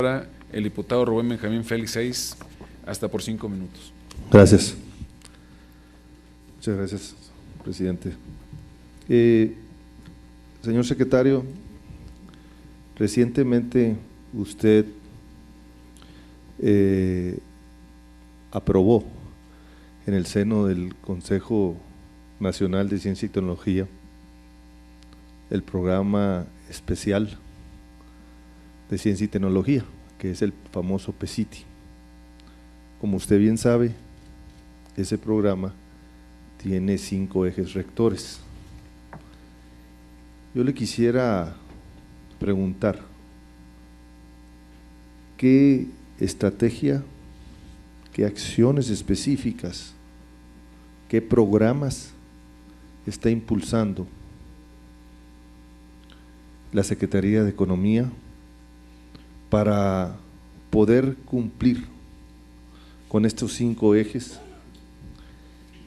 Ahora el diputado Rubén Benjamín Félix 6, hasta por 5 minutos. Gracias. Muchas gracias, presidente. Señor secretario, recientemente usted aprobó en el seno del Consejo Nacional de Ciencia y Tecnología el programa especial de Ciencia y Tecnología, que es el famoso PECITI. Como usted bien sabe, ese programa tiene 5 ejes rectores. Yo le quisiera preguntar, ¿qué estrategia, qué acciones específicas, qué programas está impulsando la Secretaría de Economía para poder cumplir con estos 5 ejes?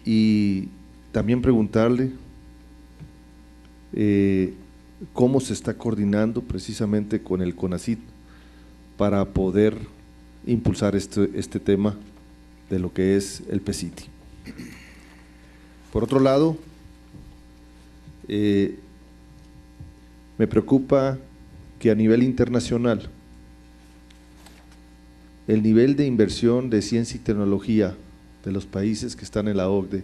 Y también preguntarle cómo se está coordinando precisamente con el CONACYT para poder impulsar este tema de lo que es el PECITI. Por otro lado, me preocupa que a nivel internacional el nivel de inversión de ciencia y tecnología de los países que están en la OCDE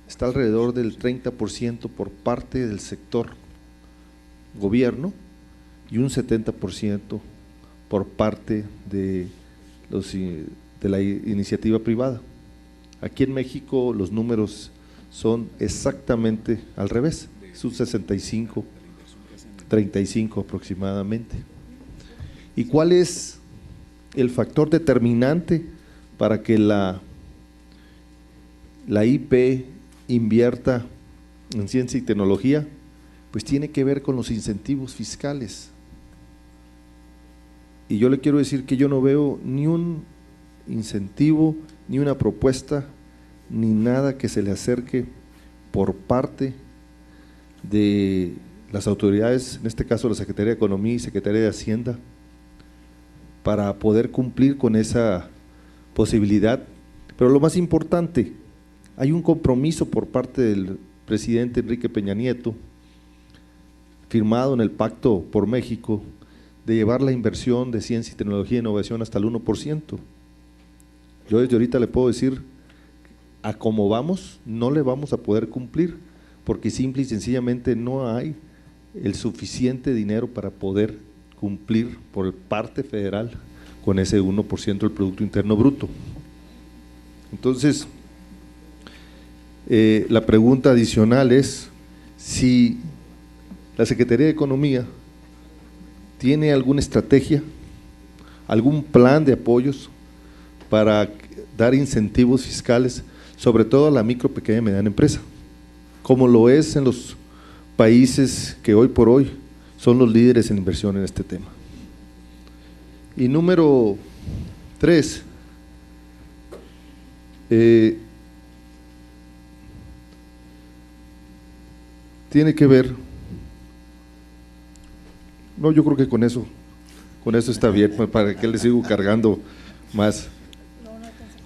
está alrededor del 30% por parte del sector gobierno y un 70% por parte de la iniciativa privada. Aquí en México los números son exactamente al revés, es un 65, 35 aproximadamente. ¿Y cuál es el factor determinante para que la IP invierta en ciencia y tecnología? Pues tiene que ver con los incentivos fiscales. Y yo le quiero decir que yo no veo ni un incentivo, ni una propuesta, ni nada que se le acerque por parte de las autoridades, en este caso la Secretaría de Economía y Secretaría de Hacienda, para poder cumplir con esa posibilidad. Pero lo más importante, hay un compromiso por parte del presidente Enrique Peña Nieto, firmado en el Pacto por México, de llevar la inversión de ciencia y tecnología e innovación hasta el 1%. Yo desde ahorita le puedo decir, a cómo vamos, no le vamos a poder cumplir, porque simple y sencillamente no hay el suficiente dinero para poder cumplir por parte federal con ese 1% del Producto Interno Bruto. Entonces, la pregunta adicional es si la Secretaría de Economía tiene alguna estrategia, algún plan de apoyos para dar incentivos fiscales, sobre todo a la micro, pequeña y mediana empresa, como lo es en los países que hoy por hoy son los líderes en inversión en este tema. Y número 3, tiene que ver, no, yo creo que con eso está bien, para que le sigo cargando más.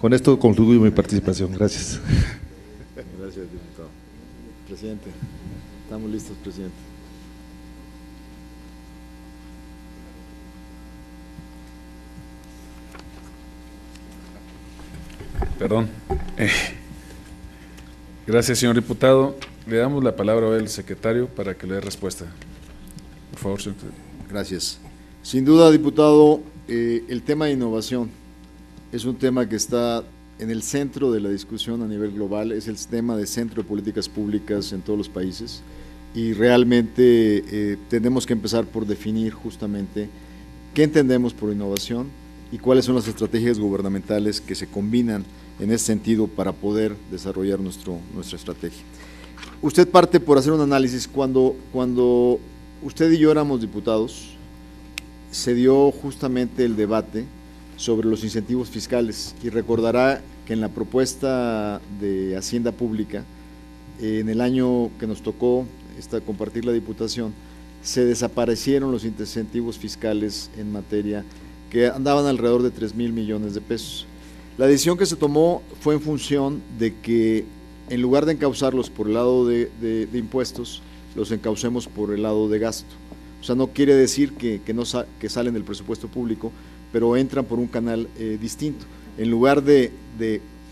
Con esto concluyo mi participación. Gracias. Gracias, diputado. Presidente, estamos listos, presidente. Perdón. Gracias, señor diputado. Le damos la palabra al secretario para que le dé respuesta. Por favor, señor. Gracias. Sin duda, diputado, el tema de innovación es un tema que está en el centro de la discusión a nivel global, es el tema de centro de políticas públicas en todos los países y realmente tenemos que empezar por definir justamente qué entendemos por innovación y cuáles son las estrategias gubernamentales que se combinan en ese sentido para poder desarrollar nuestra estrategia. Usted parte por hacer un análisis. Cuando usted y yo éramos diputados, se dio justamente el debate sobre los incentivos fiscales y recordará que en la propuesta de Hacienda Pública, en el año que nos tocó compartir la diputación, se desaparecieron los incentivos fiscales en materia que andaban alrededor de 3,000 millones de pesos. La decisión que se tomó fue en función de que en lugar de encauzarlos por el lado de impuestos, los encaucemos por el lado de gasto. O sea, no quiere decir que salen del presupuesto público, pero entran por un canal distinto. En lugar de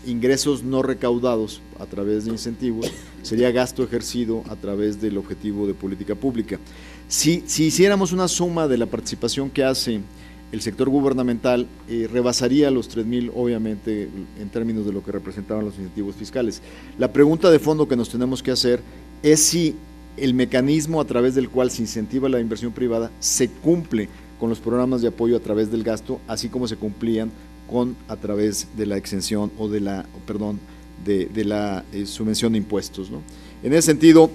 ingresos no recaudados a través de incentivos, sería gasto ejercido a través del objetivo de política pública. Si hiciéramos una suma de la participación que hace el sector gubernamental, rebasaría los 3,000, obviamente, en términos de lo que representaban los incentivos fiscales. La pregunta de fondo que nos tenemos que hacer es si el mecanismo a través del cual se incentiva la inversión privada se cumple con los programas de apoyo a través del gasto, así como se cumplían a través de la exención o de la subvención de impuestos, ¿no? En ese sentido,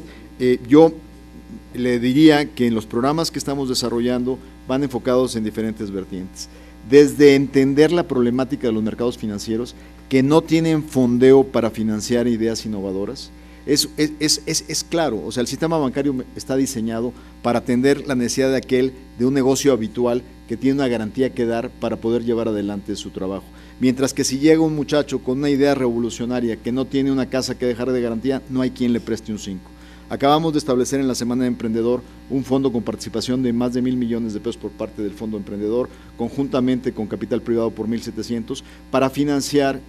yo le diría que en los programas que estamos desarrollando van enfocados en diferentes vertientes, desde entender la problemática de los mercados financieros que no tienen fondeo para financiar ideas innovadoras. Es claro, o sea, el sistema bancario está diseñado para atender la necesidad de un negocio habitual que tiene una garantía que dar para poder llevar adelante su trabajo. Mientras que si llega un muchacho con una idea revolucionaria que no tiene una casa que dejar de garantía, no hay quien le preste un 5. Acabamos de establecer en la Semana de Emprendedor un fondo con participación de más de 1,000 millones de pesos por parte del Fondo Emprendedor, conjuntamente con capital privado por 1,700, para financiar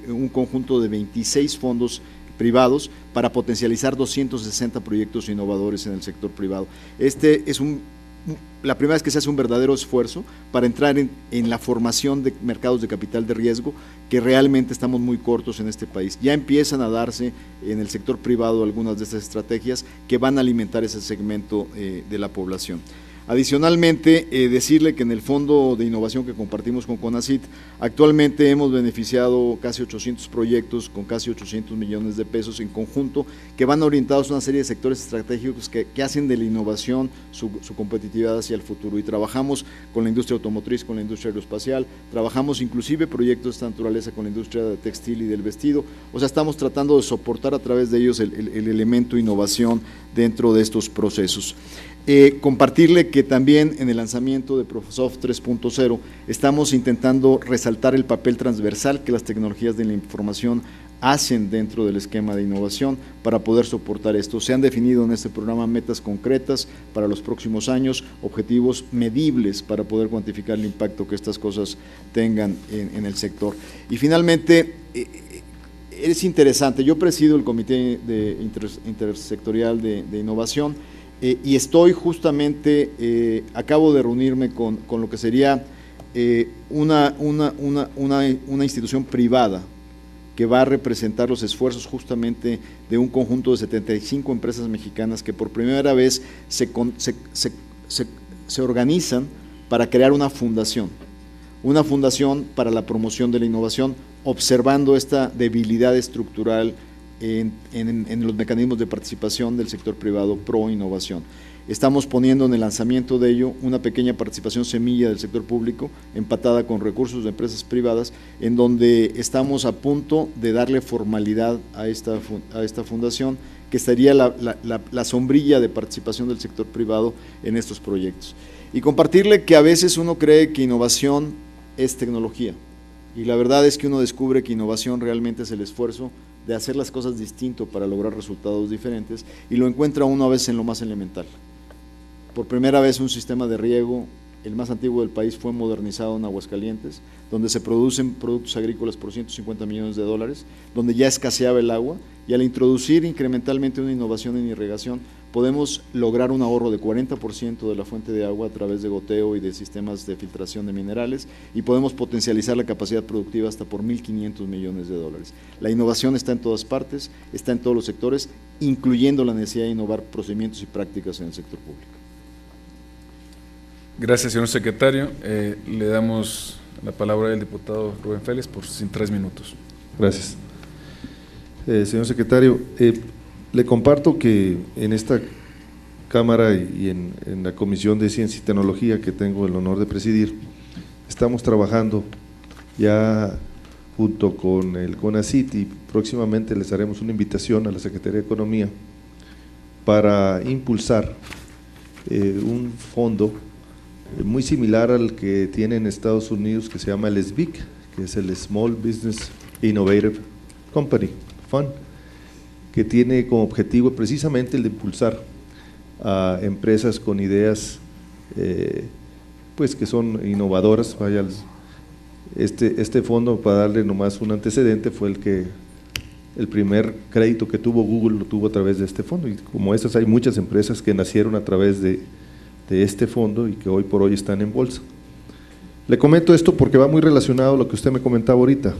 un conjunto de 26 fondos privados para potencializar 260 proyectos innovadores en el sector privado. Este es la primera vez que se hace un verdadero esfuerzo para entrar en la formación de mercados de capital de riesgo, que realmente estamos muy cortos en este país. Ya empiezan a darse en el sector privado algunas de estas estrategias que van a alimentar ese segmento de la población. Adicionalmente, decirle que en el Fondo de Innovación que compartimos con CONACYT, actualmente hemos beneficiado casi 800 proyectos con casi 800 millones de pesos en conjunto, que van orientados a una serie de sectores estratégicos que hacen de la innovación su competitividad hacia el futuro. Y trabajamos con la industria automotriz, con la industria aeroespacial, trabajamos inclusive proyectos de esta naturaleza con la industria textil y del vestido. O sea, estamos tratando de soportar a través de ellos el elemento innovación dentro de estos procesos. Compartirle que también en el lanzamiento de ProFosoft 3.0 estamos intentando resaltar el papel transversal que las tecnologías de la información hacen dentro del esquema de innovación para poder soportar esto. Se han definido en este programa metas concretas para los próximos años, objetivos medibles para poder cuantificar el impacto que estas cosas tengan en el sector. Y finalmente, es interesante, yo presido el Comité Intersectorial de Innovación, y estoy justamente, acabo de reunirme con lo que sería una institución privada que va a representar los esfuerzos justamente de un conjunto de 75 empresas mexicanas que por primera vez se organizan para crear una fundación para la promoción de la innovación, observando esta debilidad estructural en los mecanismos de participación del sector privado pro innovación. Estamos poniendo en el lanzamiento de ello una pequeña participación semilla del sector público, empatada con recursos de empresas privadas, en donde estamos a punto de darle formalidad a esta fundación, que sería la sombrilla de participación del sector privado en estos proyectos. Y compartirle que a veces uno cree que innovación es tecnología, y la verdad es que uno descubre que innovación realmente es el esfuerzo de hacer las cosas distinto para lograr resultados diferentes, y lo encuentra uno a veces en lo más elemental. Por primera vez un sistema de riego, el más antiguo del país, fue modernizado en Aguascalientes, donde se producen productos agrícolas por 150 millones de dólares, donde ya escaseaba el agua, y al introducir incrementalmente una innovación en irrigación, podemos lograr un ahorro de 40% de la fuente de agua a través de goteo y de sistemas de filtración de minerales, y podemos potencializar la capacidad productiva hasta por 1.500 millones de dólares. La innovación está en todas partes, está en todos los sectores, incluyendo la necesidad de innovar procedimientos y prácticas en el sector público. Gracias, señor secretario. Le damos la palabra al diputado Rubén Félix por 3 minutos. Gracias. Señor secretario, le comparto que en esta Cámara y en la Comisión de Ciencia y Tecnología, que tengo el honor de presidir, estamos trabajando ya junto con el CONACYT, y próximamente les haremos una invitación a la Secretaría de Economía para impulsar un fondo muy similar al que tiene en Estados Unidos, que se llama el SBIC, que es el Small Business Innovative Company Fund, que tiene como objetivo precisamente el de impulsar a empresas con ideas pues que son innovadoras. Vaya, este fondo, para darle nomás un antecedente, fue el primer crédito que tuvo Google, lo tuvo a través de este fondo, y como esas hay muchas empresas que nacieron a través de este fondo y que hoy por hoy están en bolsa. Le comento esto porque va muy relacionado a lo que usted me comentaba ahorita,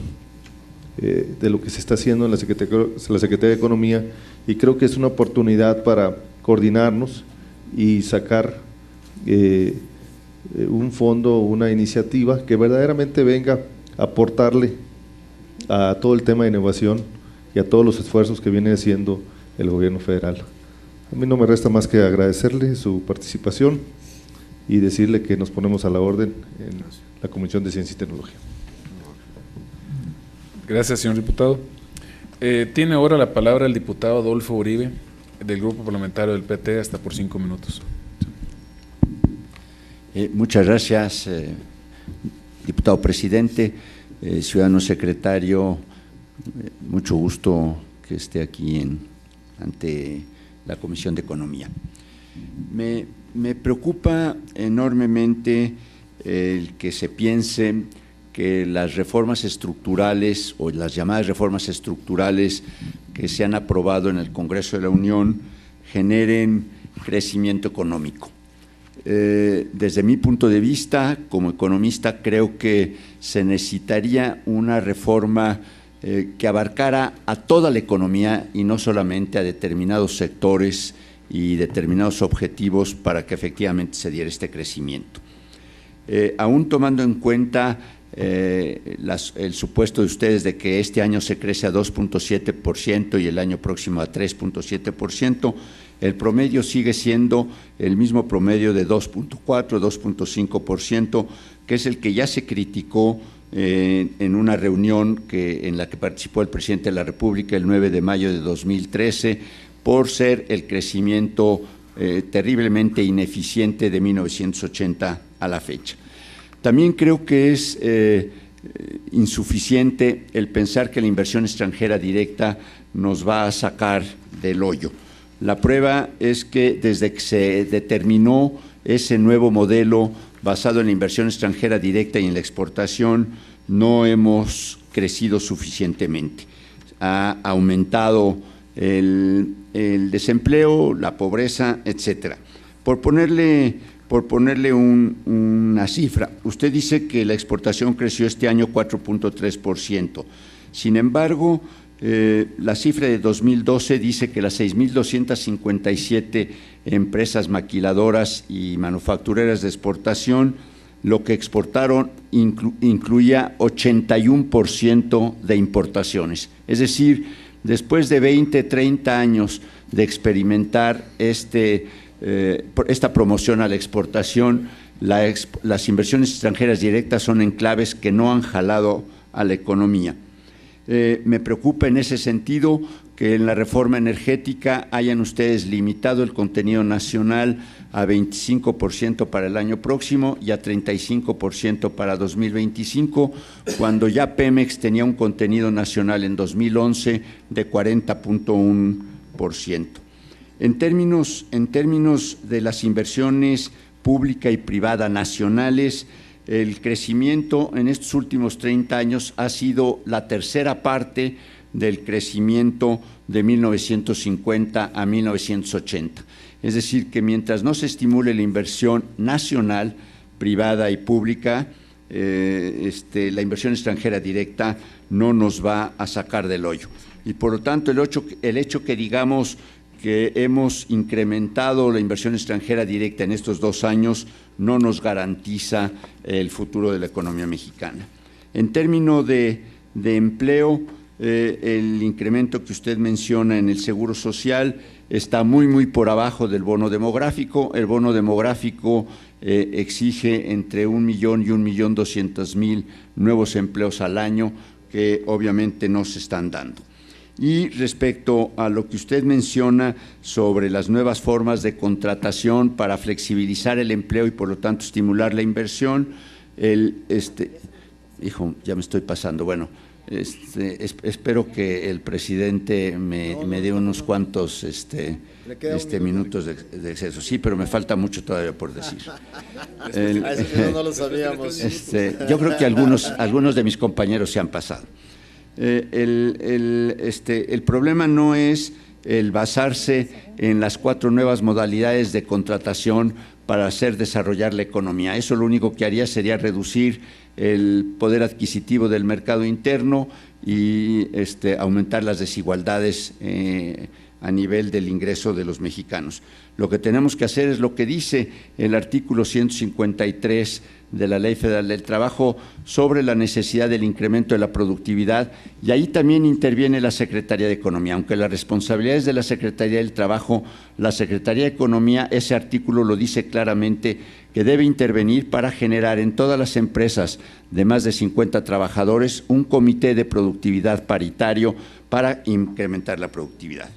de lo que se está haciendo en la Secretaría de Economía, y creo que es una oportunidad para coordinarnos y sacar un fondo, una iniciativa que verdaderamente venga a aportarle a todo el tema de innovación y a todos los esfuerzos que viene haciendo el gobierno federal. A mí no me resta más que agradecerle su participación y decirle que nos ponemos a la orden en la Comisión de Ciencia y Tecnología. Gracias, señor diputado. Tiene ahora la palabra el diputado Adolfo Uribe, del Grupo Parlamentario del PT, hasta por 5 minutos. Muchas gracias, diputado presidente, ciudadano secretario, mucho gusto que esté aquí ante la Comisión de Economía. Me preocupa enormemente el que se piense que las reformas estructurales o las llamadas reformas estructurales que se han aprobado en el Congreso de la Unión generen crecimiento económico. Desde mi punto de vista, como economista, creo que se necesitaría una reforma que abarcara a toda la economía y no solamente a determinados sectores y determinados objetivos para que efectivamente se diera este crecimiento. Aún tomando en cuenta el supuesto de ustedes de que este año se crece a 2.7% y el año próximo a 3.7%, el promedio sigue siendo el mismo promedio de 2.4, 2.5%, que es el que ya se criticó en una reunión en la que participó el presidente de la República el 9 de mayo de 2013, por ser el crecimiento terriblemente ineficiente de 1980 a la fecha. También creo que es insuficiente el pensar que la inversión extranjera directa nos va a sacar del hoyo. La prueba es que desde que se determinó ese nuevo modelo basado en la inversión extranjera directa y en la exportación, no hemos crecido suficientemente. Ha aumentado el desempleo, la pobreza, etcétera. Por ponerle una cifra, usted dice que la exportación creció este año 4.3%. Sin embargo, la cifra de 2012 dice que las 6.257 empresas maquiladoras y manufactureras de exportación, lo que exportaron incluía 81% de importaciones. Es decir, después de 20, 30 años de experimentar esta promoción a la exportación, las inversiones extranjeras directas son enclaves que no han jalado a la economía. Me preocupa en ese sentido que en la reforma energética hayan ustedes limitado el contenido nacional a 25% para el año próximo y a 35% para 2025, cuando ya Pemex tenía un contenido nacional en 2011 de 40.1%. En términos de las inversiones pública y privada nacionales, el crecimiento en estos últimos 30 años ha sido la tercera parte del crecimiento de 1950 a 1980. Es decir, que mientras no se estimule la inversión nacional, privada y pública, la inversión extranjera directa no nos va a sacar del hoyo. Y por lo tanto, el hecho que digamos que hemos incrementado la inversión extranjera directa en estos 2 años no nos garantiza el futuro de la economía mexicana. En términos de empleo, el incremento que usted menciona en el Seguro Social está muy por abajo del bono demográfico. El bono demográfico exige entre 1 millón y 1.200.000 nuevos empleos al año que obviamente no se están dando. Y respecto a lo que usted menciona sobre las nuevas formas de contratación para flexibilizar el empleo y por lo tanto estimular la inversión, hijo, ya me estoy pasando, bueno, espero que el presidente me dé unos cuantos minutos de exceso. Sí, pero me falta mucho todavía por decir. Eso no lo sabíamos. Yo creo que algunos de mis compañeros se han pasado. El problema no es el basarse en las 4 nuevas modalidades de contratación para hacer desarrollar la economía. Eso lo único que haría sería reducir el poder adquisitivo del mercado interno y aumentar las desigualdades a nivel del ingreso de los mexicanos. Lo que tenemos que hacer es lo que dice el artículo 153 de la Ley Federal del Trabajo sobre la necesidad del incremento de la productividad, y ahí también interviene la Secretaría de Economía, aunque la responsabilidad es de la Secretaría del Trabajo. La Secretaría de Economía, ese artículo lo dice claramente, que debe intervenir para generar en todas las empresas de más de 50 trabajadores un comité de productividad paritario para incrementar la productividad.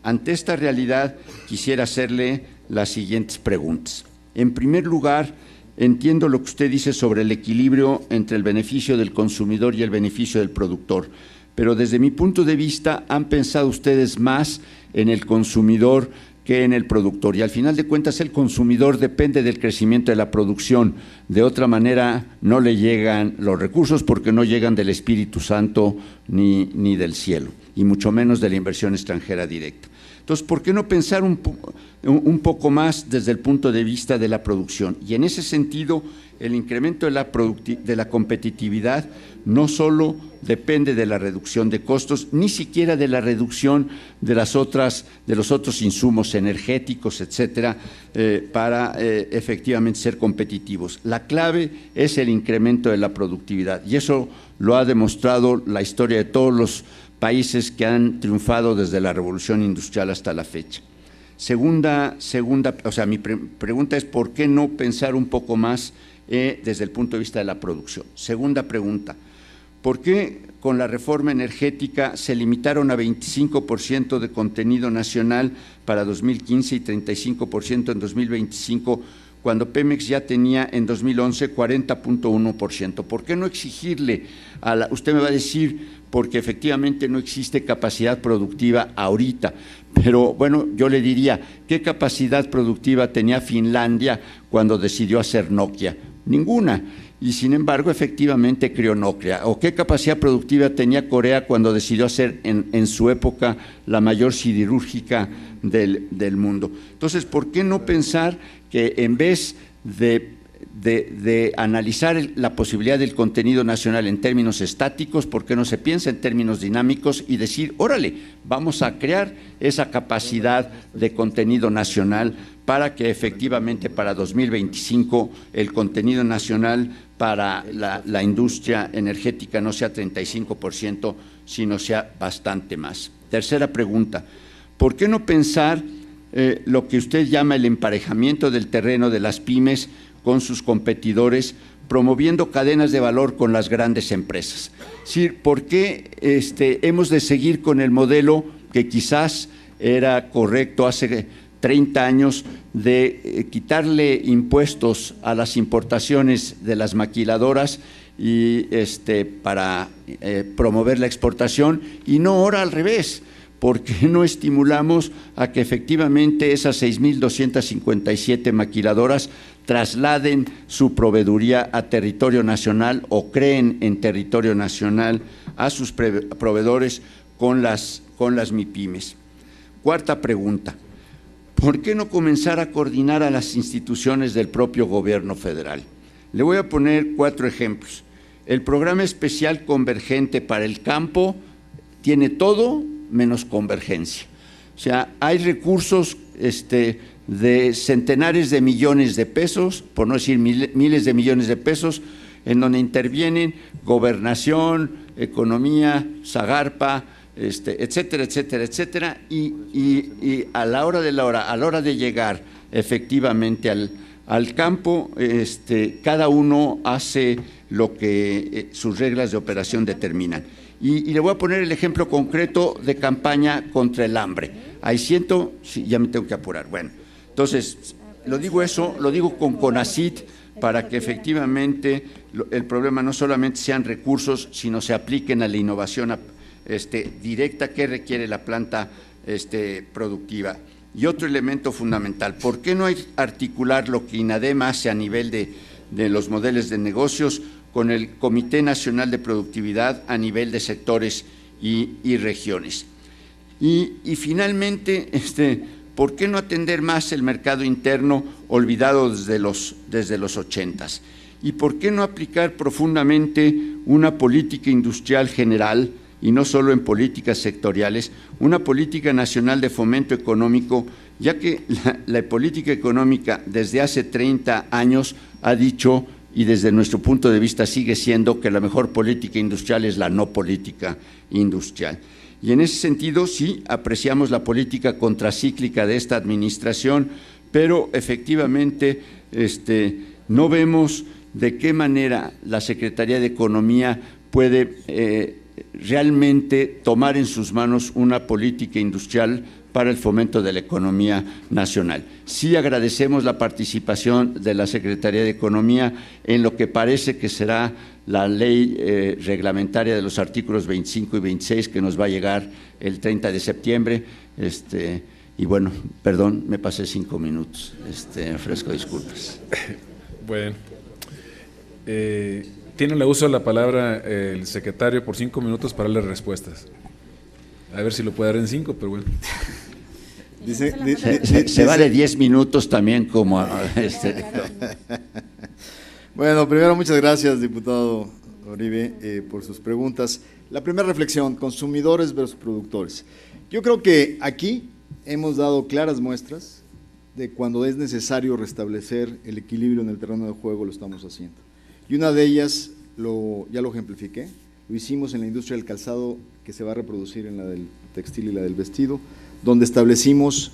Ante esta realidad, quisiera hacerle las siguientes preguntas. En primer lugar, entiendo lo que usted dice sobre el equilibrio entre el beneficio del consumidor y el beneficio del productor, pero desde mi punto de vista, ¿han pensado ustedes más en el consumidor que en el productor? Y al final de cuentas, el consumidor depende del crecimiento de la producción. De otra manera, no le llegan los recursos porque no llegan del Espíritu Santo ni del cielo, y mucho menos de la inversión extranjera directa. Entonces, ¿por qué no pensar un poco más desde el punto de vista de la producción? Y en ese sentido, el incremento de la competitividad no solo depende de la reducción de costos, ni siquiera de la reducción de los otros insumos energéticos, etcétera, para efectivamente ser competitivos. La clave es el incremento de la productividad, y eso lo ha demostrado la historia de todos los países que han triunfado desde la Revolución Industrial hasta la fecha. Mi pregunta es, ¿por qué no pensar un poco más desde el punto de vista de la producción? Segunda pregunta, ¿por qué con la reforma energética se limitaron a 25% de contenido nacional para 2015 y 35% en 2025, cuando Pemex ya tenía en 2011 40.1%? ¿Por qué no exigirle usted me va a decir, porque efectivamente no existe capacidad productiva ahorita, pero bueno, yo le diría, ¿qué capacidad productiva tenía Finlandia cuando decidió hacer Nokia? Ninguna. Y sin embargo, efectivamente creó Nokia. ¿O qué capacidad productiva tenía Corea cuando decidió hacer en su época la mayor siderúrgica del mundo? Entonces, ¿por qué no pensar que en vez de analizar la posibilidad del contenido nacional en términos estáticos, ¿por qué no se piensa en términos dinámicos y decir, órale, vamos a crear esa capacidad de contenido nacional para que efectivamente para 2025 el contenido nacional para la industria energética no sea 35%, sino sea bastante más? Tercera pregunta, ¿por qué no pensar lo que usted llama el emparejamiento del terreno de las pymes con sus competidores, promoviendo cadenas de valor con las grandes empresas? Es decir, ¿por qué hemos de seguir con el modelo que quizás era correcto hace 30 años de quitarle impuestos a las importaciones de las maquiladoras y para promover la exportación, y no ahora al revés? ¿Por qué no estimulamos a que efectivamente esas 6.257 maquiladoras trasladen su proveeduría a territorio nacional o creen en territorio nacional a sus proveedores con las MIPYMES? Cuarta pregunta, ¿por qué no comenzar a coordinar a las instituciones del propio gobierno federal? Le voy a poner 4 ejemplos. El Programa Especial Convergente para el Campo tiene todo menos convergencia. O sea, hay recursos de centenares de millones de pesos, por no decir miles de millones de pesos, en donde intervienen gobernación, economía, Zagarpa, etcétera, etcétera, etcétera, y a la hora de llegar efectivamente Al campo, cada uno hace lo que sus reglas de operación determinan. Y le voy a poner el ejemplo concreto de campaña contra el hambre. Sí, ya me tengo que apurar. Bueno, entonces, lo digo con CONACYT, para que efectivamente el problema no solamente sean recursos, sino se apliquen a la innovación directa que requiere la planta productiva. Y otro elemento fundamental, ¿por qué no articular lo que INADEM hace a nivel de los modelos de negocios con el Comité Nacional de Productividad a nivel de sectores y regiones? Y finalmente, ¿por qué no atender más el mercado interno olvidado desde los 80s? ¿Y por qué no aplicar profundamente una política industrial general, y no solo en políticas sectoriales, una política nacional de fomento económico, ya que la política económica desde hace 30 años ha dicho, y desde nuestro punto de vista sigue siendo, que la mejor política industrial es la no política industrial? Y en ese sentido sí apreciamos la política contracíclica de esta administración, pero efectivamente no vemos de qué manera la Secretaría de Economía puede realmente tomar en sus manos una política industrial para el fomento de la economía nacional. Sí agradecemos la participación de la Secretaría de Economía en lo que parece que será la ley reglamentaria de los artículos 25 y 26 que nos va a llegar el 30 de septiembre. Y bueno, perdón, me pasé 5 minutos, ofrezco disculpas. Bueno, tiene el uso de la palabra el secretario por 5 minutos para darle respuestas. A ver si lo puede dar en 5, pero bueno. Se vale 10 minutos también como… Bueno, primero muchas gracias, diputado Uribe, por sus preguntas. La primera reflexión, consumidores versus productores. Yo creo que aquí hemos dado claras muestras de cuando es necesario restablecer el equilibrio en el terreno de juego, lo estamos haciendo. Y una de ellas, ya lo ejemplifiqué, lo hicimos en la industria del calzado, que se va a reproducir en la del textil y la del vestido, donde establecimos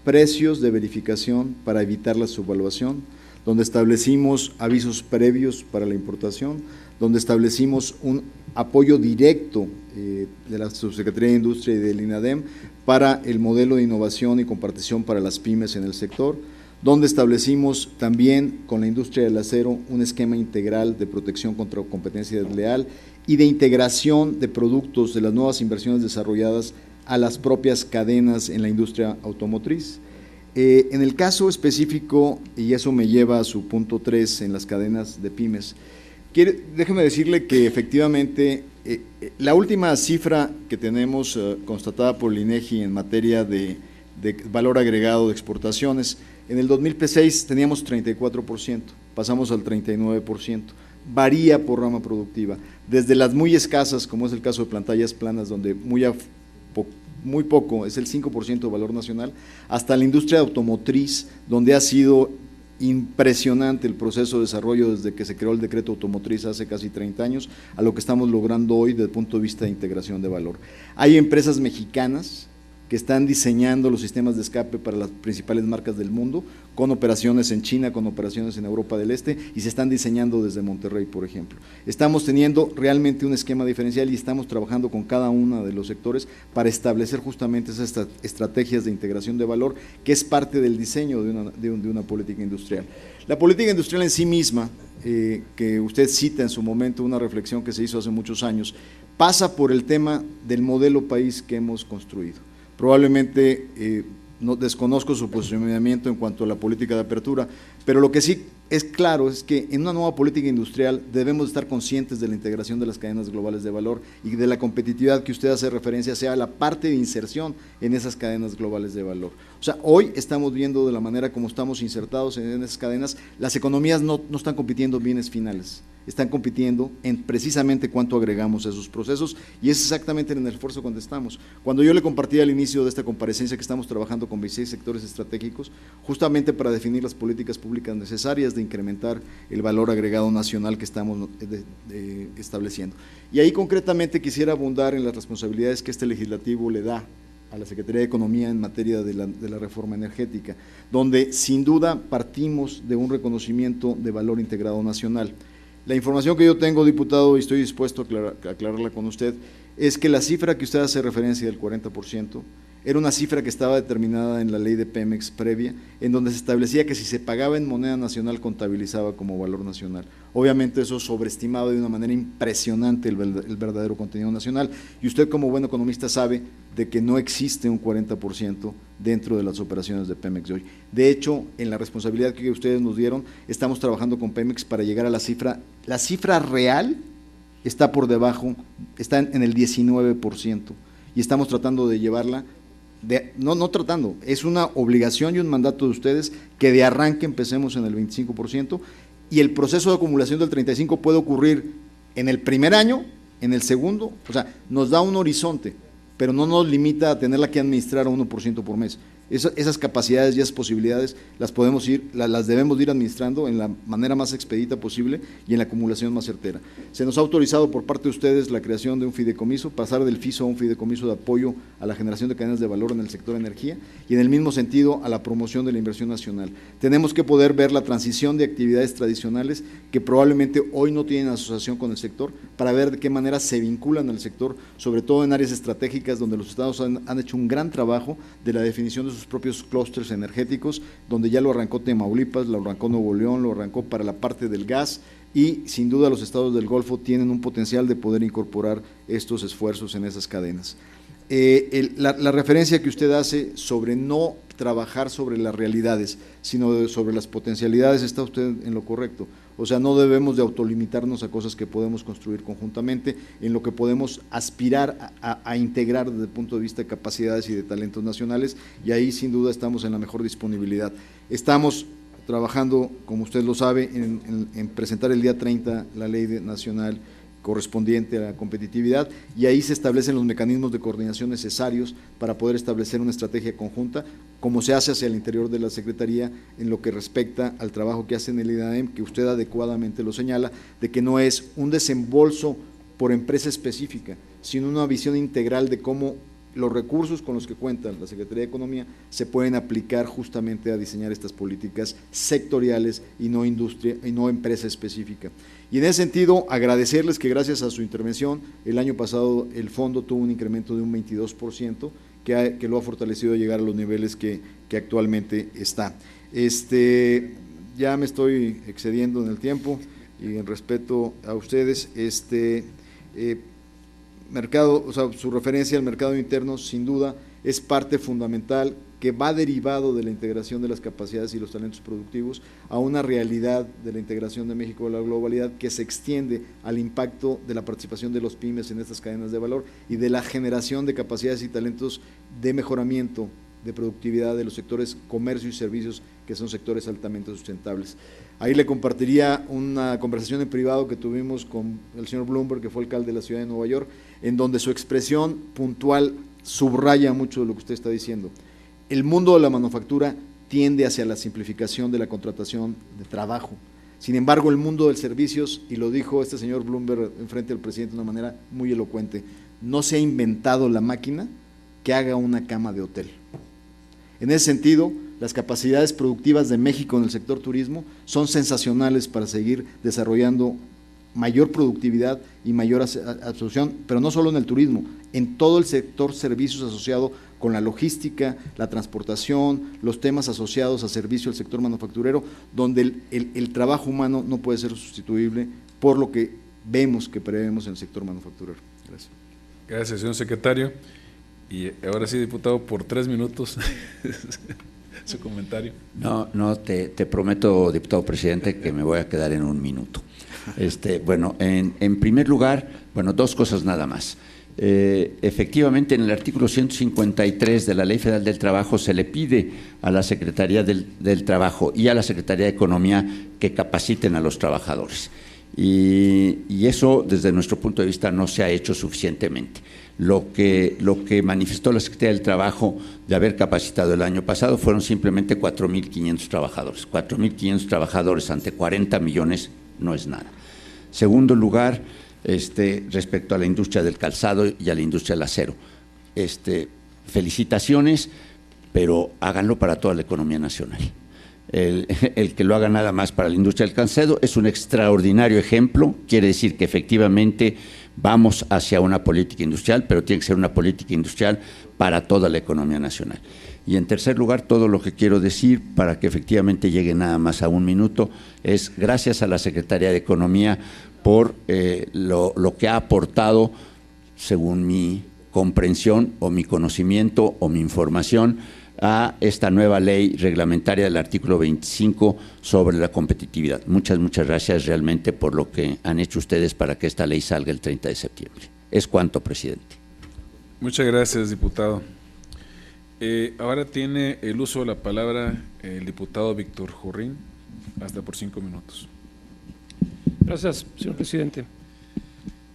precios de verificación para evitar la subvaluación, donde establecimos avisos previos para la importación, donde establecimos un apoyo directo de la Subsecretaría de Industria y del INADEM para el modelo de innovación y compartición para las pymes en el sector, donde establecimos también con la industria del acero un esquema integral de protección contra competencia desleal y de integración de productos de las nuevas inversiones desarrolladas a las propias cadenas en la industria automotriz. En el caso específico, y eso me lleva a su punto 3 en las cadenas de pymes, déjeme decirle que efectivamente la última cifra que tenemos constatada por el INEGI en materia de valor agregado de exportaciones, en el 2006 teníamos 34%, pasamos al 39%, varía por rama productiva, desde las muy escasas, como es el caso de pantallas planas, donde muy poco, es el 5% de valor nacional, hasta la industria automotriz, donde ha sido impresionante el proceso de desarrollo desde que se creó el decreto automotriz hace casi 30 años, a lo que estamos logrando hoy desde el punto de vista de integración de valor. Hay empresas mexicanas que están diseñando los sistemas de escape para las principales marcas del mundo, con operaciones en China, con operaciones en Europa del Este, y se están diseñando desde Monterrey, por ejemplo. Estamos teniendo realmente un esquema diferencial y estamos trabajando con cada uno de los sectores para establecer justamente esas estrategias de integración de valor, que es parte del diseño de una política industrial. La política industrial en sí misma, que usted cita en su momento, una reflexión que se hizo hace muchos años, pasa por el tema del modelo país que hemos construido. Probablemente no desconozco su posicionamiento en cuanto a la política de apertura, pero lo que sí es claro es que en una nueva política industrial debemos estar conscientes de la integración de las cadenas globales de valor y de la competitividad que usted hace referencia sea la parte de inserción en esas cadenas globales de valor. O sea, hoy estamos viendo de la manera como estamos insertados en esas cadenas, las economías no están compitiendo bienes finales, están compitiendo en precisamente cuánto agregamos a esos procesos, y es exactamente en el esfuerzo donde estamos. Cuando yo le compartí al inicio de esta comparecencia que estamos trabajando con 26 sectores estratégicos, justamente para definir las políticas públicas necesarias de incrementar el valor agregado nacional que estamos estableciendo. Y ahí concretamente quisiera abundar en las responsabilidades que este legislativo le da a la Secretaría de Economía en materia de la reforma energética, donde sin duda partimos de un reconocimiento de valor integrado nacional. La información que yo tengo, diputado, y estoy dispuesto a aclararla con usted, es que la cifra que usted hace referencia del 40% era una cifra que estaba determinada en la ley de Pemex previa, en donde se establecía que si se pagaba en moneda nacional contabilizaba como valor nacional. Obviamente eso sobreestimaba de una manera impresionante el verdadero contenido nacional, y usted como buen economista sabe de que no existe un 40% dentro de las operaciones de Pemex de hoy. De hecho, en la responsabilidad que ustedes nos dieron, estamos trabajando con Pemex para llegar a la cifra real está por debajo, está en el 19%, y estamos tratando de llevarla. No tratando, es una obligación y un mandato de ustedes que de arranque empecemos en el 25%, y el proceso de acumulación del 35% puede ocurrir en el primer año, en el segundo, o sea, nos da un horizonte, pero no nos limita a tenerla que administrar a 1% por mes. Esas capacidades y esas posibilidades las debemos ir administrando en la manera más expedita posible y en la acumulación más certera. Se nos ha autorizado por parte de ustedes la creación de un fideicomiso, pasar del FISO a un fideicomiso de apoyo a la generación de cadenas de valor en el sector energía, y en el mismo sentido a la promoción de la inversión nacional. Tenemos que poder ver la transición de actividades tradicionales que probablemente hoy no tienen asociación con el sector, para ver de qué manera se vinculan al sector, sobre todo en áreas estratégicas donde los estados han hecho un gran trabajo de la definición de sus propios clústeres energéticos, donde ya lo arrancó Tamaulipas, lo arrancó Nuevo León, lo arrancó para la parte del gas, y sin duda los estados del Golfo tienen un potencial de poder incorporar estos esfuerzos en esas cadenas. La referencia que usted hace sobre no trabajar sobre las realidades, sino sobre las potencialidades, está usted en lo correcto. O sea, no debemos de autolimitarnos a cosas que podemos construir conjuntamente, en lo que podemos aspirar a integrar desde el punto de vista de capacidades y de talentos nacionales, y ahí sin duda estamos en la mejor disponibilidad. Estamos trabajando, como usted lo sabe, en presentar el día 30 la ley nacional correspondiente a la competitividad, y ahí se establecen los mecanismos de coordinación necesarios para poder establecer una estrategia conjunta, como se hace hacia el interior de la Secretaría en lo que respecta al trabajo que hace en el INAEM, que usted adecuadamente lo señala, de que no es un desembolso por empresa específica, sino una visión integral de cómo los recursos con los que cuenta la Secretaría de Economía se pueden aplicar justamente a diseñar estas políticas sectoriales y no industria y no empresa específica. Y en ese sentido, agradecerles que gracias a su intervención, el año pasado el fondo tuvo un incremento de un 22%, que lo ha fortalecido a llegar a los niveles que actualmente está. Ya me estoy excediendo en el tiempo, y en respeto a ustedes, mercado, o sea, su referencia al mercado interno sin duda es parte fundamental que va derivado de la integración de las capacidades y los talentos productivos a una realidad de la integración de México a la globalidad, que se extiende al impacto de la participación de los pymes en estas cadenas de valor y de la generación de capacidades y talentos de mejoramiento de productividad de los sectores comercio y servicios, que son sectores altamente sustentables. Ahí le compartiría una conversación en privado que tuvimos con el señor Bloomberg, que fue alcalde de la ciudad de Nueva York, en donde su expresión puntual subraya mucho de lo que usted está diciendo. El mundo de la manufactura tiende hacia la simplificación de la contratación de trabajo. Sin embargo, el mundo de los servicios, y lo dijo este señor Bloomberg en frente del presidente de una manera muy elocuente, no se ha inventado la máquina que haga una cama de hotel. En ese sentido, las capacidades productivas de México en el sector turismo son sensacionales para seguir desarrollando mayor productividad y mayor absorción, pero no solo en el turismo, en todo el sector servicios asociado con la logística, la transportación, los temas asociados a servicio del sector manufacturero, donde el trabajo humano no puede ser sustituible por lo que vemos que prevemos en el sector manufacturero. Gracias. Gracias, señor secretario. Y ahora sí, diputado, por 3 minutos su comentario. No, te prometo, diputado presidente, que me voy a quedar en 1 minuto. Bueno, en primer lugar, bueno, 2 cosas nada más. Efectivamente, en el artículo 153 de la Ley Federal del Trabajo se le pide a la Secretaría del Trabajo y a la Secretaría de Economía que capaciten a los trabajadores. Y eso, desde nuestro punto de vista, no se ha hecho suficientemente. Lo que manifestó la Secretaría del Trabajo de haber capacitado el año pasado fueron simplemente 4.500 trabajadores. 4.500 trabajadores ante 40 millones no es nada. Segundo lugar, respecto a la industria del calzado y a la industria del acero. felicitaciones, pero háganlo para toda la economía nacional. El que lo haga nada más para la industria del calzado es un extraordinario ejemplo, quiere decir que efectivamente vamos hacia una política industrial, pero tiene que ser una política industrial para toda la economía nacional. Y en tercer lugar, todo lo que quiero decir, para que efectivamente llegue nada más a un minuto, es gracias a la Secretaría de Economía por lo que ha aportado, según mi comprensión o mi conocimiento o mi información, a esta nueva ley reglamentaria del artículo 25 sobre la competitividad. Muchas gracias realmente por lo que han hecho ustedes para que esta ley salga el 30 de septiembre. Es cuanto, presidente. Muchas gracias, diputado. Ahora tiene el uso de la palabra el diputado Víctor Jurrín, hasta por 5 minutos. Gracias, señor presidente.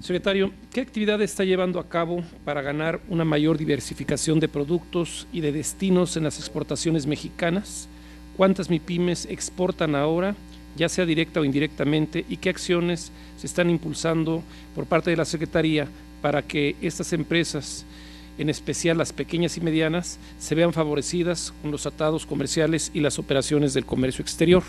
Secretario, ¿qué actividad está llevando a cabo para ganar una mayor diversificación de productos y de destinos en las exportaciones mexicanas? ¿Cuántas MIPYMES exportan ahora, ya sea directa o indirectamente? ¿Y qué acciones se están impulsando por parte de la Secretaría para que estas empresas, en especial las pequeñas y medianas, se vean favorecidas con los tratados comerciales y las operaciones del comercio exterior?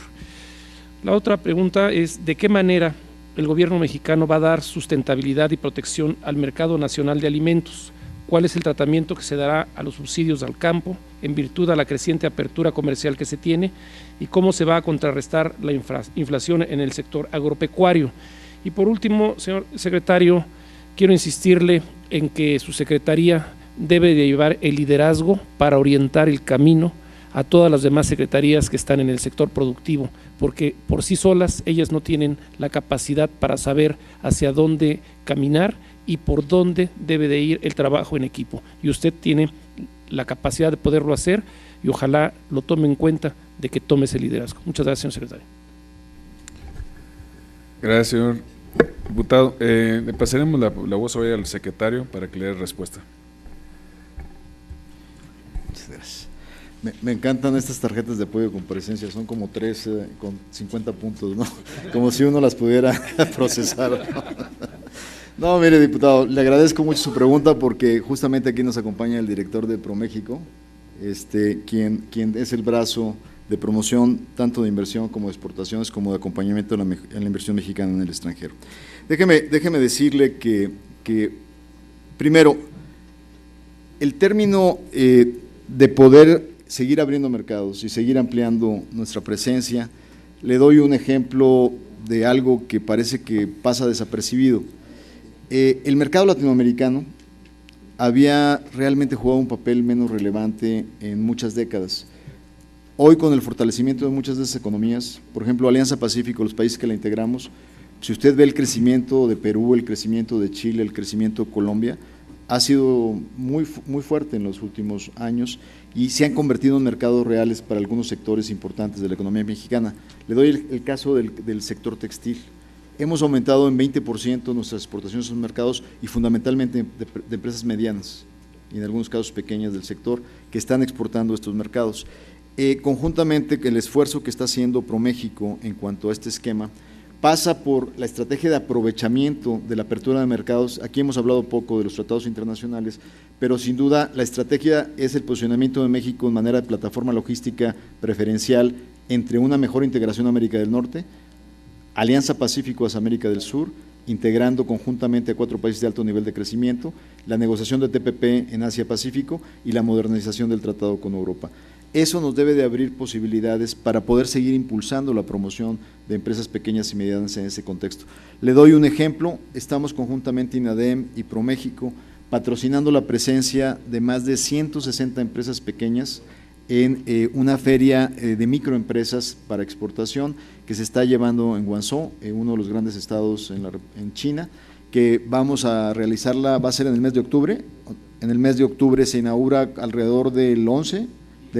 La otra pregunta es, ¿de qué manera el gobierno mexicano va a dar sustentabilidad y protección al mercado nacional de alimentos? ¿Cuál es el tratamiento que se dará a los subsidios al campo en virtud de la creciente apertura comercial que se tiene? ¿Y cómo se va a contrarrestar la inflación en el sector agropecuario? Y por último, señor secretario, quiero insistirle en que su secretaría debe de llevar el liderazgo para orientar el camino a todas las demás secretarías que están en el sector productivo, porque por sí solas ellas no tienen la capacidad para saber hacia dónde caminar y por dónde debe de ir el trabajo en equipo. Y usted tiene la capacidad de poderlo hacer y ojalá lo tome en cuenta de que tome ese liderazgo. Muchas gracias, señor secretario. Gracias, señor diputado. Le pasaremos la voz hoy al secretario para que le dé respuesta. Muchas gracias. Me encantan estas tarjetas de apoyo de comparecencia, son como 3 con 50 puntos, ¿no? Como si uno las pudiera procesar. No, mire, diputado, le agradezco mucho su pregunta porque justamente aquí nos acompaña el director de ProMéxico, quien es el brazo de promoción tanto de inversión como de exportaciones como de acompañamiento en la inversión mexicana en el extranjero. Déjeme decirle que primero, el término de poder seguir abriendo mercados y seguir ampliando nuestra presencia, le doy un ejemplo de algo que parece que pasa desapercibido. El mercado latinoamericano había realmente jugado un papel menos relevante en muchas décadas. Hoy, con el fortalecimiento de muchas de esas economías, por ejemplo, Alianza Pacífico, los países que la integramos, si usted ve el crecimiento de Perú, el crecimiento de Chile, el crecimiento de Colombia, ha sido muy fuerte en los últimos años y se han convertido en mercados reales para algunos sectores importantes de la economía mexicana. Le doy el caso del sector textil. Hemos aumentado en 20% nuestras exportaciones a esos mercados y fundamentalmente de empresas medianas y en algunos casos pequeñas del sector que están exportando a estos mercados. Conjuntamente, el esfuerzo que está haciendo ProMéxico en cuanto a este esquema pasa por la estrategia de aprovechamiento de la apertura de mercados. Aquí hemos hablado poco de los tratados internacionales, pero sin duda la estrategia es el posicionamiento de México en manera de plataforma logística preferencial entre una mejor integración a América del Norte, Alianza Pacífico hacia América del Sur, integrando conjuntamente a 4 países de alto nivel de crecimiento, la negociación de TPP en Asia-Pacífico y la modernización del tratado con Europa. Eso nos debe de abrir posibilidades para poder seguir impulsando la promoción de empresas pequeñas y medianas en ese contexto. Le doy un ejemplo, estamos conjuntamente INADEM y ProMéxico patrocinando la presencia de más de 160 empresas pequeñas en una feria de microempresas para exportación que se está llevando en Guangzhou, uno de los grandes estados en China, que vamos a realizarla, va a ser en el mes de octubre. En el mes de octubre se inaugura alrededor del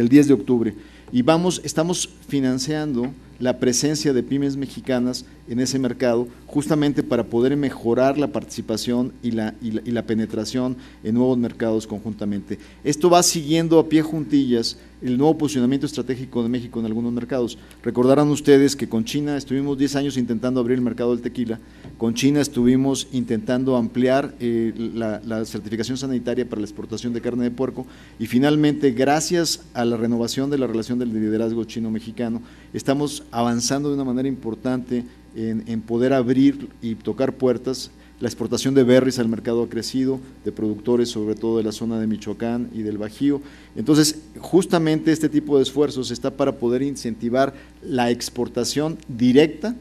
10 de octubre, y estamos financiando la presencia de pymes mexicanas en ese mercado, justamente para poder mejorar la participación y la penetración en nuevos mercados conjuntamente. Esto va siguiendo a pie juntillas el nuevo posicionamiento estratégico de México en algunos mercados. Recordarán ustedes que con China estuvimos 10 años intentando abrir el mercado del tequila, con China estuvimos intentando ampliar la certificación sanitaria para la exportación de carne de puerco, y finalmente, gracias a la renovación de la relación del liderazgo chino-mexicano, estamos avanzando de una manera importante en poder abrir y tocar puertas. La exportación de berries al mercado ha crecido, de productores sobre todo de la zona de Michoacán y del Bajío. Entonces, justamente este tipo de esfuerzos está para poder incentivar la exportación directa,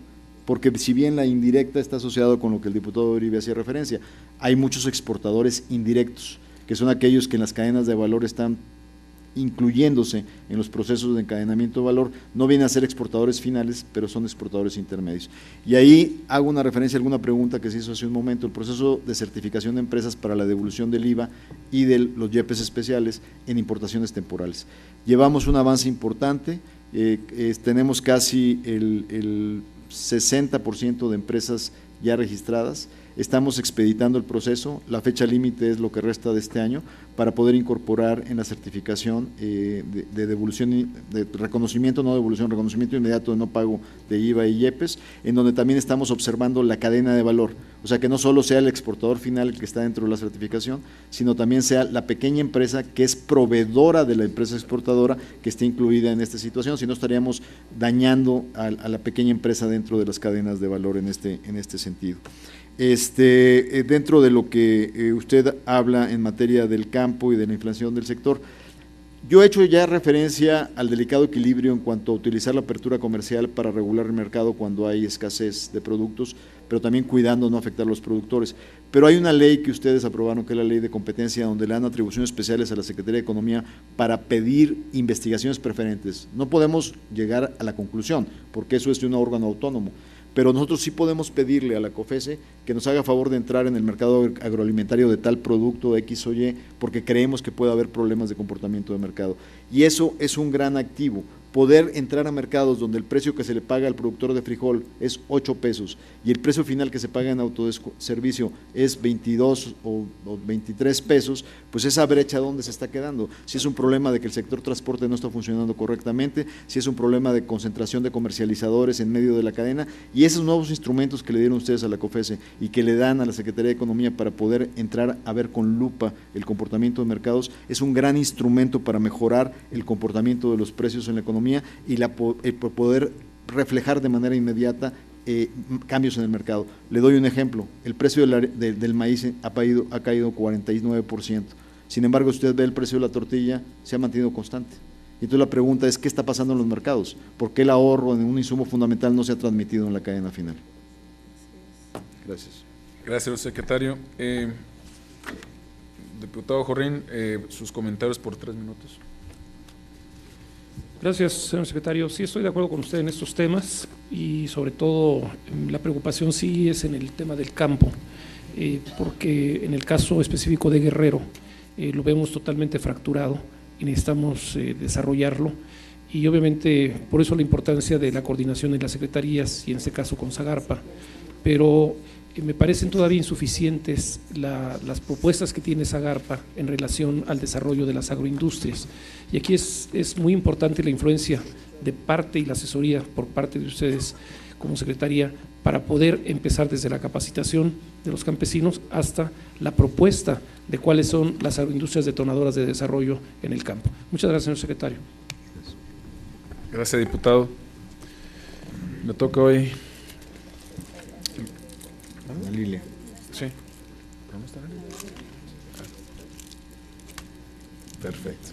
porque si bien la indirecta está asociado con lo que el diputado Uribe hacía referencia, hay muchos exportadores indirectos, que son aquellos que en las cadenas de valor están incluyéndose en los procesos de encadenamiento de valor, no vienen a ser exportadores finales, pero son exportadores intermedios. Y ahí hago una referencia a alguna pregunta que se hizo hace un momento, el proceso de certificación de empresas para la devolución del IVA y de los IEPs especiales en importaciones temporales. Llevamos un avance importante, tenemos casi el 60% de empresas ya registradas. Estamos expeditando el proceso, la fecha límite es lo que resta de este año para poder incorporar en la certificación de devolución, de reconocimiento, no devolución, reconocimiento inmediato de no pago de IVA y IEPs, en donde también estamos observando la cadena de valor, o sea que no solo sea el exportador final el que está dentro de la certificación, sino también sea la pequeña empresa que es proveedora de la empresa exportadora que esté incluida en esta situación, si no estaríamos dañando a la pequeña empresa dentro de las cadenas de valor en este sentido. Dentro de lo que usted habla en materia del campo y de la inflación del sector, yo he hecho ya referencia al delicado equilibrio en cuanto a utilizar la apertura comercial para regular el mercado cuando hay escasez de productos, pero también cuidando no afectar a los productores. Pero hay una ley que ustedes aprobaron, que es la ley de competencia, donde le dan atribuciones especiales a la Secretaría de Economía para pedir investigaciones preferentes. No podemos llegar a la conclusión, porque eso es de un órgano autónomo, pero nosotros sí podemos pedirle a la COFECE que nos haga favor de entrar en el mercado agroalimentario de tal producto X o Y, porque creemos que puede haber problemas de comportamiento de mercado. Y eso es un gran activo, poder entrar a mercados donde el precio que se le paga al productor de frijol es 8 pesos y el precio final que se paga en autoservicio es 22 o 23 pesos, pues esa brecha ¿dónde se está quedando? Si es un problema de que el sector transporte no está funcionando correctamente, si es un problema de concentración de comercializadores en medio de la cadena, y esos nuevos instrumentos que le dieron ustedes a la COFECE y que le dan a la Secretaría de Economía para poder entrar a ver con lupa el comportamiento de mercados, es un gran instrumento para mejorar el comportamiento de los precios en la economía y poder reflejar de manera inmediata cambios en el mercado. Le doy un ejemplo, el precio del maíz ha caído 49%, sin embargo usted ve el precio de la tortilla, se ha mantenido constante. Y entonces la pregunta es, ¿qué está pasando en los mercados? ¿Por qué el ahorro en un insumo fundamental no se ha transmitido en la cadena final? Gracias. Gracias, secretario. Diputado Jorrín, sus comentarios por 3 minutos. Gracias, señor secretario. Sí, estoy de acuerdo con usted en estos temas y sobre todo la preocupación sí es en el tema del campo, porque en el caso específico de Guerrero lo vemos totalmente fracturado y necesitamos desarrollarlo, y obviamente por eso la importancia de la coordinación en las secretarías y en este caso con Zagarpa, pero me parecen todavía insuficientes las propuestas que tiene Zagarpa en relación al desarrollo de las agroindustrias, y aquí es muy importante la influencia de parte y la asesoría por parte de ustedes como secretaría para poder empezar desde la capacitación de los campesinos hasta la propuesta de cuáles son las agroindustrias detonadoras de desarrollo en el campo. Muchas gracias, señor secretario. Gracias, diputado. Me toca hoy. Lilia. Sí. ¿Dónde está? Perfecto.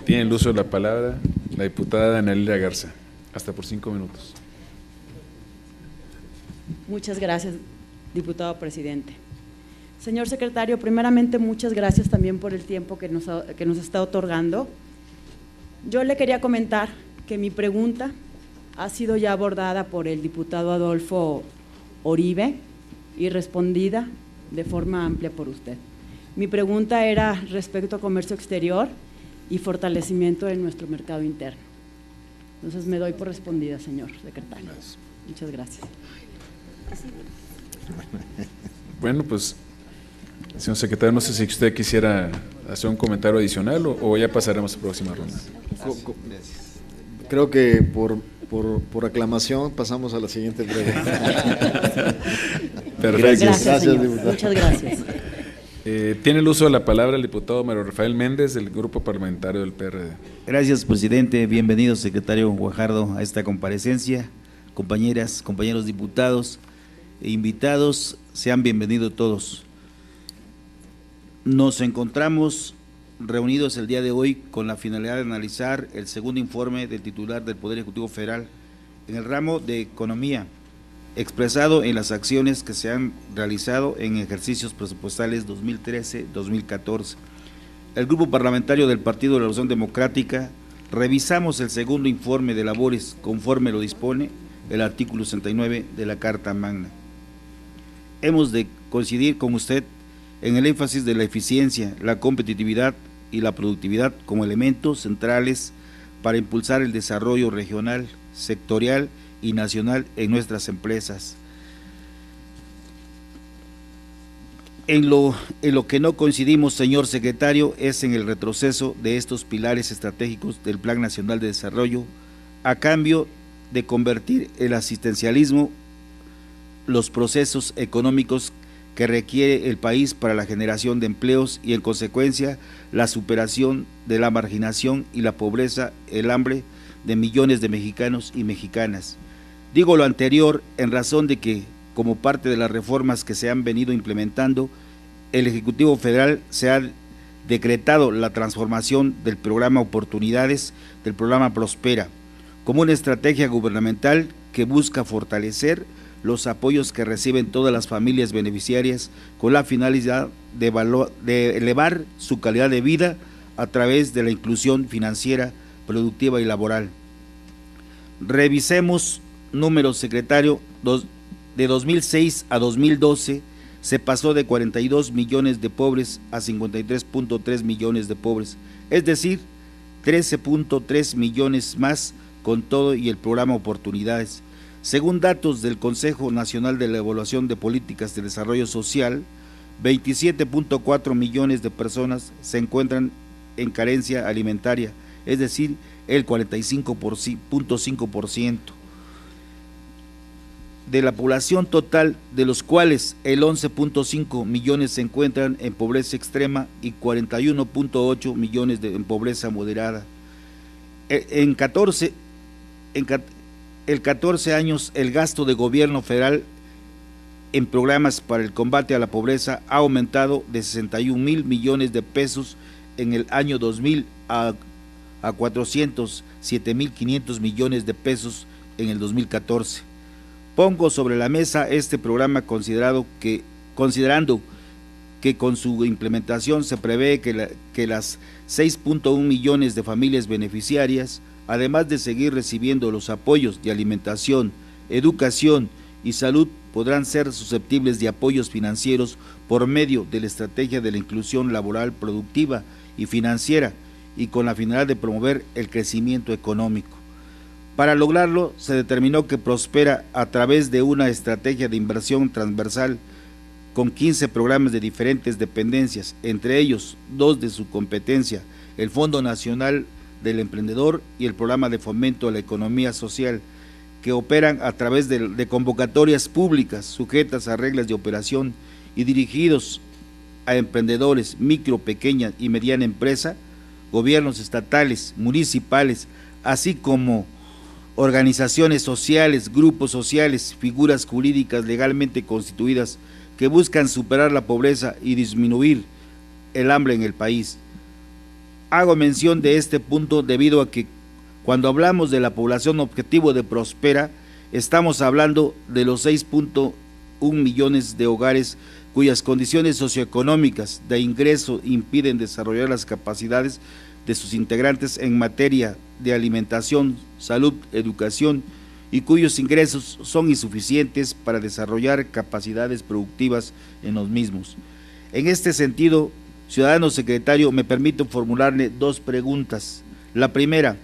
Tiene el uso de la palabra la diputada Ana Lilia Garza, hasta por 5 minutos. Muchas gracias, diputado presidente. Señor secretario, primeramente muchas gracias también por el tiempo que nos está otorgando. Yo le quería comentar que mi pregunta ha sido ya abordada por el diputado Adolfo Uribe y respondida de forma amplia por usted. Mi pregunta era respecto a comercio exterior y fortalecimiento de nuestro mercado interno. Entonces me doy por respondida, señor secretario. Muchas gracias. Bueno, pues, señor secretario, no sé si usted quisiera hacer un comentario adicional o ya pasaremos a la próxima ronda. Creo que por aclamación pasamos a la siguiente pregunta. Perfecto. Gracias, señor. diputado. Muchas gracias. Tiene el uso de la palabra el diputado Mario Rafael Méndez, del Grupo Parlamentario del PRD. Gracias, presidente. Bienvenido, secretario Guajardo, a esta comparecencia. Compañeras, compañeros diputados e invitados, sean bienvenidos todos. Nos encontramos reunidos el día de hoy con la finalidad de analizar el segundo informe del titular del Poder Ejecutivo Federal en el ramo de Economía, expresado en las acciones que se han realizado en ejercicios presupuestales 2013-2014. El Grupo Parlamentario del Partido de la Revolución Democrática revisamos el segundo informe de labores conforme lo dispone el artículo 69 de la Carta Magna. Hemos de coincidir con usted en el énfasis de la eficiencia, la competitividad y la productividad como elementos centrales para impulsar el desarrollo regional, sectorial y nacional en nuestras empresas. En lo que no coincidimos, señor secretario, es en el retroceso de estos pilares estratégicos del Plan Nacional de Desarrollo a cambio de convertir el asistencialismo, los procesos económicos que requiere el país para la generación de empleos y en consecuencia la superación de la marginación y la pobreza, el hambre de millones de mexicanos y mexicanas. Digo lo anterior en razón de que, como parte de las reformas que se han venido implementando, el Ejecutivo Federal se ha decretado la transformación del programa Oportunidades del programa Prospera, como una estrategia gubernamental que busca fortalecer los apoyos que reciben todas las familias beneficiarias con la finalidad de elevar su calidad de vida a través de la inclusión financiera, productiva y laboral. Revisemos números, secretario. De 2006 a 2012 se pasó de 42 millones de pobres a 53.3 millones de pobres, es decir, 13.3 millones más con todo y el programa Oportunidades. Según datos del Consejo Nacional de la Evaluación de Políticas de Desarrollo Social, 27.4 millones de personas se encuentran en carencia alimentaria, es decir, el 45.5% de la población total, de los cuales el 11.5 millones se encuentran en pobreza extrema y 41.8 millones en pobreza moderada. En 14 años, el gasto de gobierno federal en programas para el combate a la pobreza ha aumentado de 61,000 millones de pesos en el año 2000 a 407,500 millones de pesos en el 2014. Pongo sobre la mesa este programa considerando que con su implementación se prevé que las 6.1 millones de familias beneficiarias, además de seguir recibiendo los apoyos de alimentación, educación y salud, podrán ser susceptibles de apoyos financieros por medio de la estrategia de la inclusión laboral, productiva y financiera, y con la finalidad de promover el crecimiento económico. Para lograrlo, se determinó que Prospera, a través de una estrategia de inversión transversal con 15 programas de diferentes dependencias, entre ellos 2 de su competencia, el Fondo Nacional del Emprendedor y el Programa de Fomento a la Economía Social, que operan a través de convocatorias públicas sujetas a reglas de operación y dirigidos a emprendedores, micro, pequeña y mediana empresa, gobiernos estatales, municipales, así como organizaciones sociales, grupos sociales, figuras jurídicas legalmente constituidas que buscan superar la pobreza y disminuir el hambre en el país. Hago mención de este punto debido a que cuando hablamos de la población objetivo de Prospera, estamos hablando de los 6.1 millones de hogares cuyas condiciones socioeconómicas de ingreso impiden desarrollar las capacidades de sus integrantes en materia de alimentación, salud, educación y cuyos ingresos son insuficientes para desarrollar capacidades productivas en los mismos. En este sentido, ciudadano secretario, me permito formularle 2 preguntas. La primera,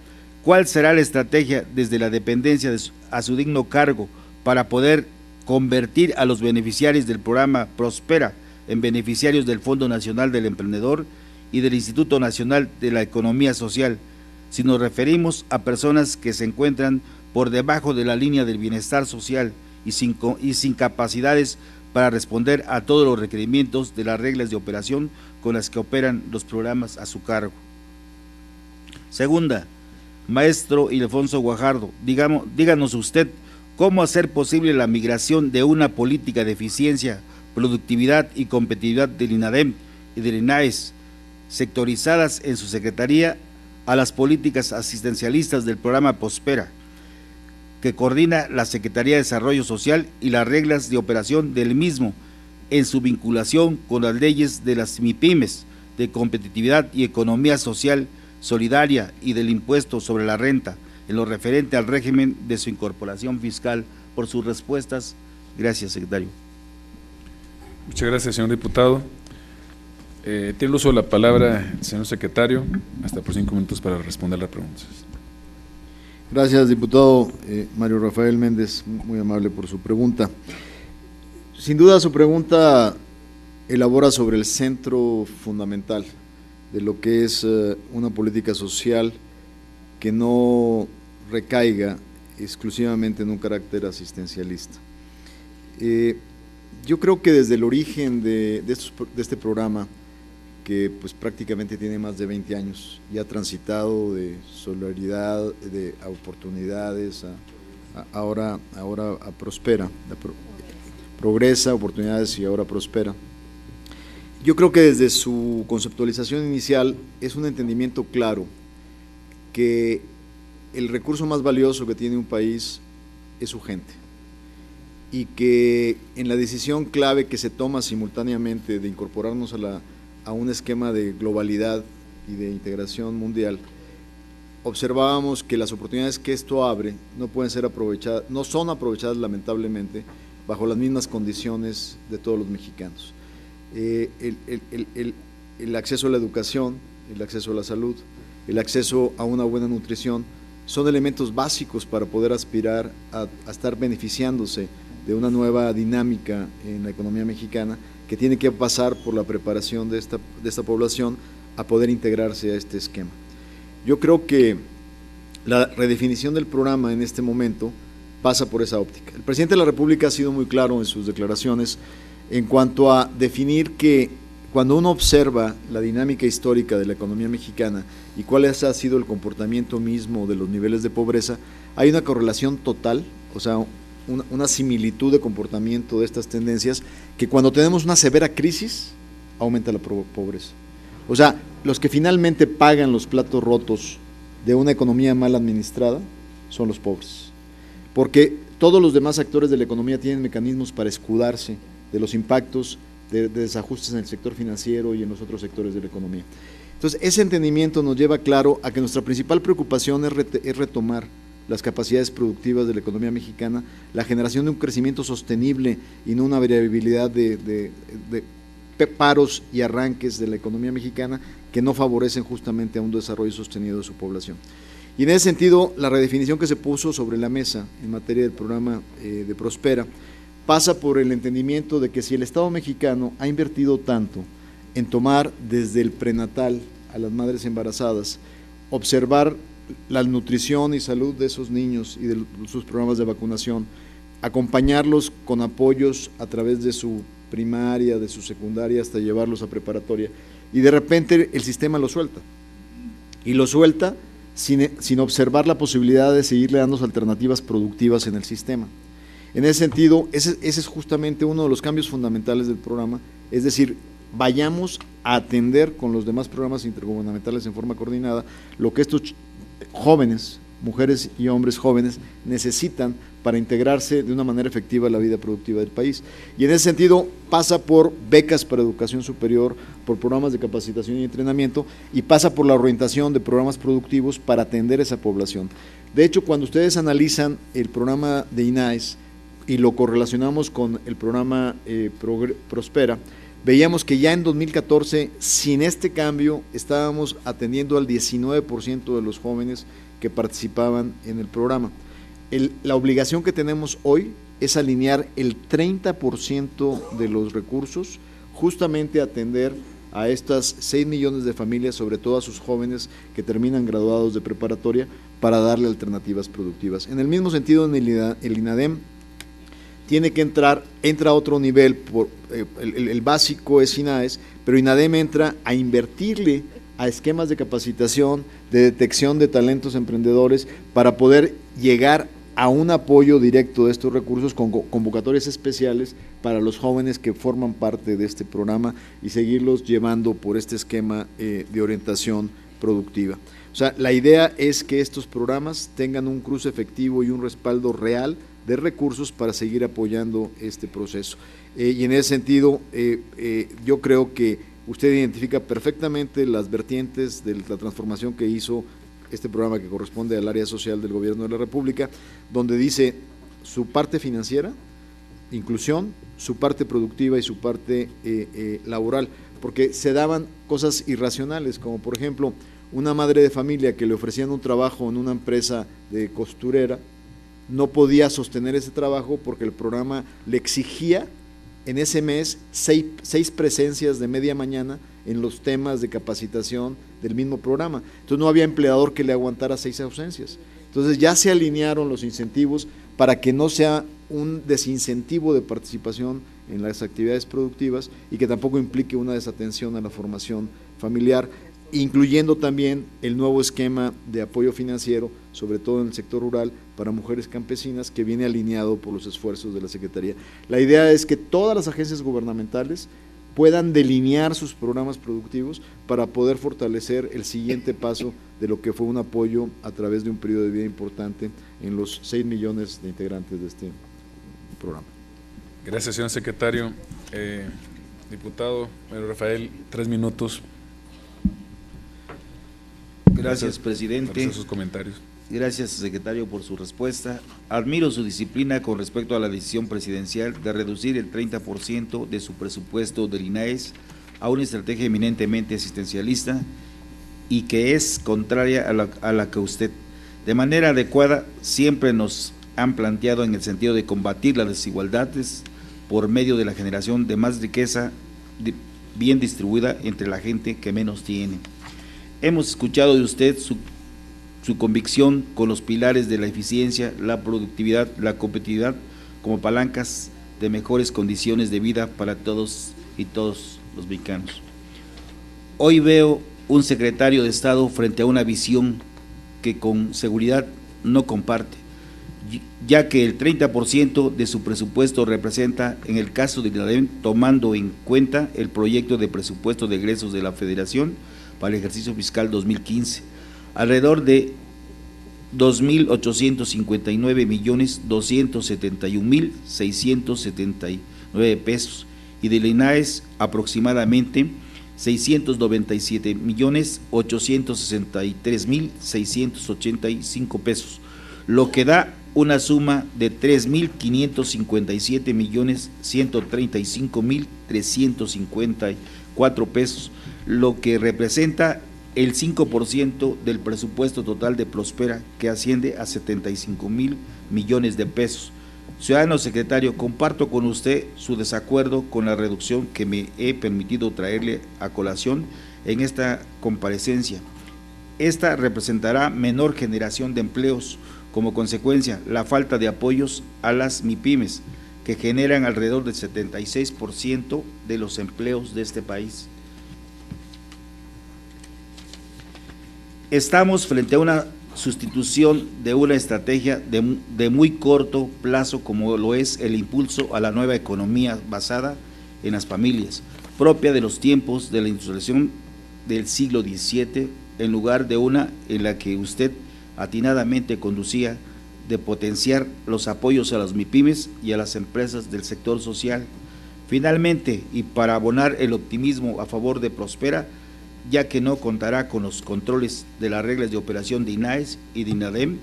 ¿Cuál será la estrategia desde la dependencia a su digno cargo para poder convertir a los beneficiarios del programa Prospera en beneficiarios del Fondo Nacional del Emprendedor y del Instituto Nacional de la Economía Social, si nos referimos a personas que se encuentran por debajo de la línea del bienestar social y sin capacidades para responder a todos los requerimientos de las reglas de operación con las que operan los programas a su cargo? Segunda, maestro Ildefonso Guajardo, díganos usted cómo hacer posible la migración de una política de eficiencia, productividad y competitividad del INADEM y del INAES, sectorizadas en su secretaría, a las políticas asistencialistas del programa Prospera, que coordina la Secretaría de Desarrollo Social y las reglas de operación del mismo, en su vinculación con las leyes de las MIPYMES, de competitividad y economía social solidaria y del impuesto sobre la renta, en lo referente al régimen de su incorporación fiscal. Por sus respuestas, gracias, secretario. Muchas gracias, señor diputado. Tiene el uso de la palabra el señor secretario, hasta por 5 minutos para responder las preguntas. Gracias, diputado Mario Rafael Méndez, muy amable por su pregunta. Sin duda su pregunta elabora sobre el centro fundamental de lo que es una política social que no recaiga exclusivamente en un carácter asistencialista. Yo creo que desde el origen de este programa, que pues prácticamente tiene más de 20 años y ha transitado de solidaridad, de oportunidades, ahora a Prospera, progresa, oportunidades y ahora Prospera. Yo creo que desde su conceptualización inicial es un entendimiento claro que el recurso más valioso que tiene un país es su gente, y que en la decisión clave que se toma simultáneamente de incorporarnos a un esquema de globalidad y de integración mundial, observábamos que las oportunidades que esto abre no pueden ser aprovechadas, no son aprovechadas lamentablemente bajo las mismas condiciones de todos los mexicanos. El acceso a la educación, el acceso a la salud, el acceso a una buena nutrición son elementos básicos para poder aspirar a estar beneficiándose de una nueva dinámica en la economía mexicana, que tiene que pasar por la preparación de esta población a poder integrarse a este esquema. Yo creo que la redefinición del programa en este momento pasa por esa óptica. El presidente de la República ha sido muy claro en sus declaraciones en cuanto a definir que cuando uno observa la dinámica histórica de la economía mexicana y cuál ha sido el comportamiento mismo de los niveles de pobreza, hay una correlación total, o sea, una similitud de comportamiento de estas tendencias, que cuando tenemos una severa crisis aumenta la pobreza. O sea, los que finalmente pagan los platos rotos de una economía mal administrada son los pobres, porque todos los demás actores de la economía tienen mecanismos para escudarse de los impactos de desajustes en el sector financiero y en los otros sectores de la economía. Entonces, ese entendimiento nos lleva claro a que nuestra principal preocupación es retomar las capacidades productivas de la economía mexicana, la generación de un crecimiento sostenible y no una variabilidad de paros y arranques de la economía mexicana que no favorecen justamente a un desarrollo sostenido de su población. Y en ese sentido, la redefinición que se puso sobre la mesa en materia del programa de Prospera pasa por el entendimiento de que si el Estado mexicano ha invertido tanto en tomar desde el prenatal a las madres embarazadas, observar la nutrición y salud de esos niños y de sus programas de vacunación, acompañarlos con apoyos a través de su primaria, de su secundaria, hasta llevarlos a preparatoria, y de repente el sistema lo suelta, y lo suelta sin observar la posibilidad de seguirle dando alternativas productivas en el sistema. En ese sentido, ese es justamente uno de los cambios fundamentales del programa, es decir, vayamos a atender con los demás programas intergubernamentales en forma coordinada lo que estos jóvenes, mujeres y hombres jóvenes necesitan para integrarse de una manera efectiva a la vida productiva del país. Y en ese sentido pasa por becas para educación superior, por programas de capacitación y entrenamiento, y pasa por la orientación de programas productivos para atender a esa población. De hecho, cuando ustedes analizan el programa de INAES y lo correlacionamos con el programa Prospera, veíamos que ya en 2014, sin este cambio, estábamos atendiendo al 19% de los jóvenes que participaban en el programa. La obligación que tenemos hoy es alinear el 30% de los recursos, justamente atender a estas 6 millones de familias, sobre todo a sus jóvenes que terminan graduados de preparatoria, para darle alternativas productivas. En el mismo sentido, en el INADEM tiene que entra a otro nivel, el básico es INAES, pero INADEM entra a invertirle a esquemas de capacitación, de detección de talentos emprendedores, para poder llegar a un apoyo directo de estos recursos con convocatorias especiales para los jóvenes que forman parte de este programa y seguirlos llevando por este esquema de orientación productiva. O sea, la idea es que estos programas tengan un cruce efectivo y un respaldo real de recursos para seguir apoyando este proceso. Y en ese sentido, yo creo que usted identifica perfectamente las vertientes de la transformación que hizo este programa que corresponde al área social del Gobierno de la República, donde dice su parte financiera, inclusión, su parte productiva y su parte laboral, porque se daban cosas irracionales, como por ejemplo, una madre de familia que le ofrecían un trabajo en una empresa de costurera, no podía sostener ese trabajo porque el programa le exigía en ese mes 6 presencias de media mañana en los temas de capacitación del mismo programa. Entonces no había empleador que le aguantara 6 ausencias. Entonces ya se alinearon los incentivos para que no sea un desincentivo de participación en las actividades productivas y que tampoco implique una desatención a la formación familiar, incluyendo también el nuevo esquema de apoyo financiero, sobre todo en el sector rural, para mujeres campesinas, que viene alineado por los esfuerzos de la Secretaría. La idea es que todas las agencias gubernamentales puedan delinear sus programas productivos para poder fortalecer el siguiente paso de lo que fue un apoyo a través de un periodo de vida importante en los 6 millones de integrantes de este programa. Gracias, señor secretario. Diputado Mario Rafael, 3 minutos. Gracias, presidente. Gracias a sus comentarios. Gracias, secretario, por su respuesta. Admiro su disciplina con respecto a la decisión presidencial de reducir el 30% de su presupuesto del INAES a una estrategia eminentemente asistencialista y que es contraria a la que usted, de manera adecuada, siempre nos han planteado en el sentido de combatir las desigualdades por medio de la generación de más riqueza bien distribuida entre la gente que menos tiene. Hemos escuchado de usted su convicción con los pilares de la eficiencia, la productividad, la competitividad como palancas de mejores condiciones de vida para todos y todos los mexicanos. Hoy veo un secretario de Estado frente a una visión que con seguridad no comparte, ya que el 30% de su presupuesto representa, en el caso de INADEM, tomando en cuenta el proyecto de presupuesto de egresos de la Federación para el ejercicio fiscal 2015, alrededor de 2.859.271.679 pesos, y del INAES aproximadamente 627.863.685 pesos, lo que da una suma de 3.557.135.354 pesos, lo que representa el 5% del presupuesto total de Prospera, que asciende a 75.000 millones de pesos. Ciudadano secretario, comparto con usted su desacuerdo con la reducción que me he permitido traerle a colación en esta comparecencia. Esta representará menor generación de empleos, como consecuencia la falta de apoyos a las MIPYMES, que generan alrededor del 76% de los empleos de este país. Estamos frente a una sustitución de una estrategia de muy corto plazo, como lo es el impulso a la nueva economía basada en las familias, propia de los tiempos de la industrialización del siglo XVII, en lugar de una en la que usted atinadamente conducía, de potenciar los apoyos a las MIPYMES y a las empresas del sector social. Finalmente, y para abonar el optimismo a favor de Prospera, ya que no contará con los controles de las reglas de operación de INAES y de INADEM,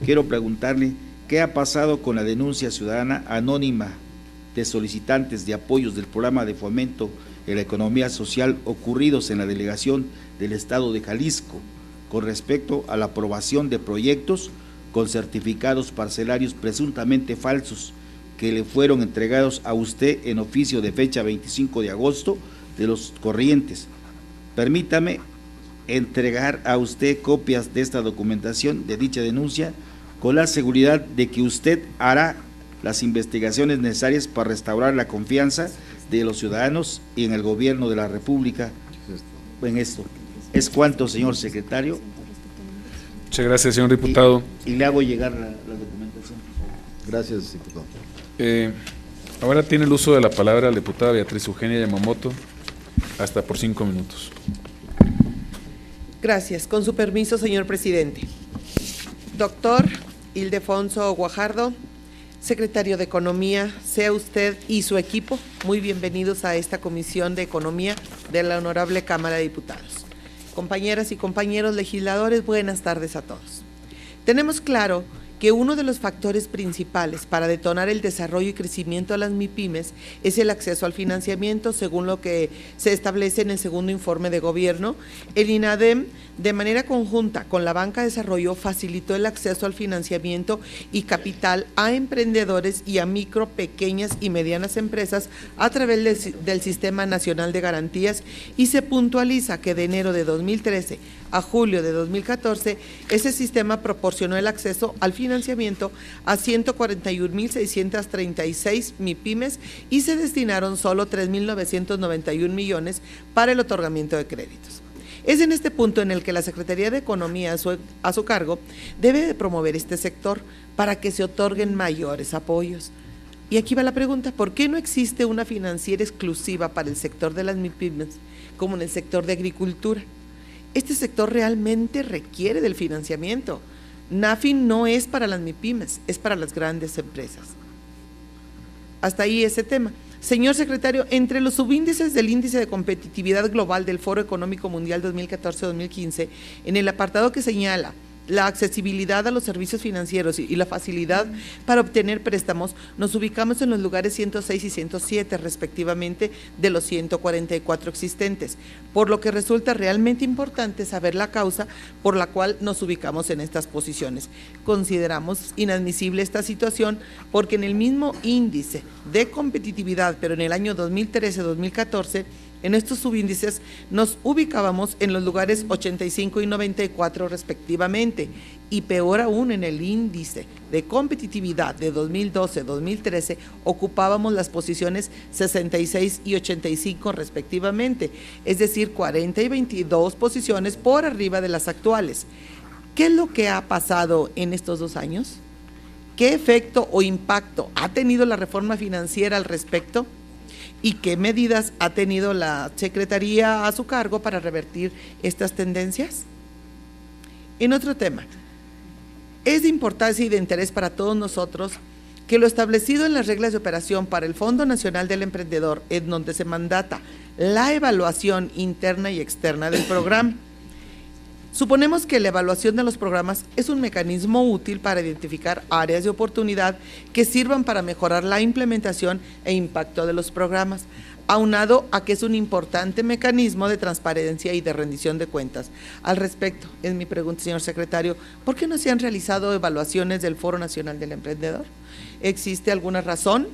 quiero preguntarle qué ha pasado con la denuncia ciudadana anónima de solicitantes de apoyos del programa de fomento en la economía social ocurridos en la delegación del Estado de Jalisco, con respecto a la aprobación de proyectos con certificados parcelarios presuntamente falsos que le fueron entregados a usted en oficio de fecha 25 de agosto de los corrientes. Permítame entregar a usted copias de esta documentación de dicha denuncia con la seguridad de que usted hará las investigaciones necesarias para restaurar la confianza de los ciudadanos y en el gobierno de la República en esto. ¿Es cuanto, señor secretario? Muchas gracias, señor diputado. Y le hago llegar la documentación. Gracias, diputado. Ahora tiene el uso de la palabra la diputada Beatriz Eugenia Yamamoto, hasta por 5 minutos. Gracias. Con su permiso, señor presidente. Doctor Ildefonso Guajardo, secretario de Economía, sea usted y su equipo muy bienvenidos a esta Comisión de Economía de la Honorable Cámara de Diputados. Compañeras y compañeros legisladores, buenas tardes a todos. Tenemos claro que uno de los factores principales para detonar el desarrollo y crecimiento de las MIPYMES es el acceso al financiamiento, según lo que se establece en el segundo informe de gobierno. El INADEM, de manera conjunta con la Banca de Desarrollo, facilitó el acceso al financiamiento y capital a emprendedores y a micro, pequeñas y medianas empresas a través del Sistema Nacional de Garantías, y se puntualiza que de enero de 2013 a julio de 2014, ese sistema proporcionó el acceso al financiamiento a 141.636 MIPYMES y se destinaron solo 3.991 millones para el otorgamiento de créditos. Es en este punto en el que la Secretaría de Economía a su cargo debe de promover este sector para que se otorguen mayores apoyos. Y aquí va la pregunta: ¿por qué no existe una financiera exclusiva para el sector de las MIPYMES como en el sector de agricultura? Este sector realmente requiere del financiamiento. NAFI no es para las MIPYMES, es para las grandes empresas. Hasta ahí ese tema. Señor secretario, entre los subíndices del Índice de Competitividad Global del Foro Económico Mundial 2014-2015, en el apartado que señala la accesibilidad a los servicios financieros y la facilidad para obtener préstamos, nos ubicamos en los lugares 106 y 107 respectivamente de los 144 existentes, por lo que resulta realmente importante saber la causa por la cual nos ubicamos en estas posiciones. Consideramos inadmisible esta situación porque en el mismo índice de competitividad, pero en el año 2013-2014, en estos subíndices nos ubicábamos en los lugares 85 y 94 respectivamente, y peor aún, en el índice de competitividad de 2012-2013 ocupábamos las posiciones 66 y 85 respectivamente, es decir, 40 y 22 posiciones por arriba de las actuales. ¿Qué es lo que ha pasado en estos 2 años? ¿Qué efecto o impacto ha tenido la reforma financiera al respecto? ¿Y qué medidas ha tenido la Secretaría a su cargo para revertir estas tendencias? En otro tema, es de importancia y de interés para todos nosotros que lo establecido en las reglas de operación para el Fondo Nacional del Emprendedor, en donde se mandata la evaluación interna y externa del programa. Suponemos que la evaluación de los programas es un mecanismo útil para identificar áreas de oportunidad que sirvan para mejorar la implementación e impacto de los programas, aunado a que es un importante mecanismo de transparencia y de rendición de cuentas. Al respecto, es mi pregunta, señor secretario, ¿por qué no se han realizado evaluaciones del Foro Nacional del Emprendedor? ¿Existe alguna razón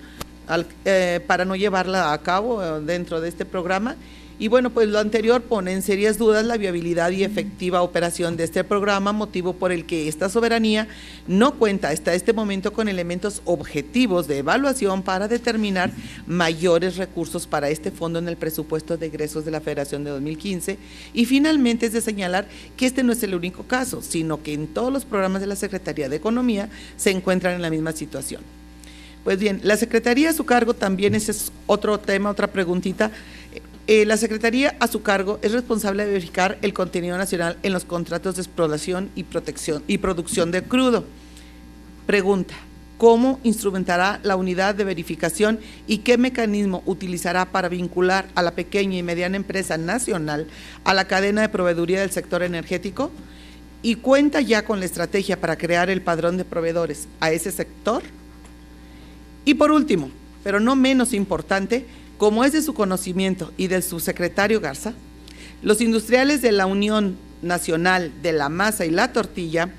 para no llevarla a cabo dentro de este programa? Y bueno, pues lo anterior pone en serias dudas la viabilidad y efectiva operación de este programa, motivo por el que esta soberanía no cuenta hasta este momento con elementos objetivos de evaluación para determinar mayores recursos para este fondo en el presupuesto de egresos de la Federación de 2015. Y finalmente es de señalar que este no es el único caso, sino que en todos los programas de la Secretaría de Economía se encuentran en la misma situación. Pues bien, la Secretaría a su cargo también, ese es otro tema, otra preguntita. La Secretaría a su cargo es responsable de verificar el contenido nacional en los contratos de exploración y producción de crudo. Pregunta: ¿cómo instrumentará la unidad de verificación y qué mecanismo utilizará para vincular a la pequeña y mediana empresa nacional a la cadena de proveeduría del sector energético? ¿Y cuenta ya con la estrategia para crear el padrón de proveedores a ese sector? Y por último, pero no menos importante, como es de su conocimiento y del subsecretario Garza, los industriales de la Unión nacional de la masa y la tortilla,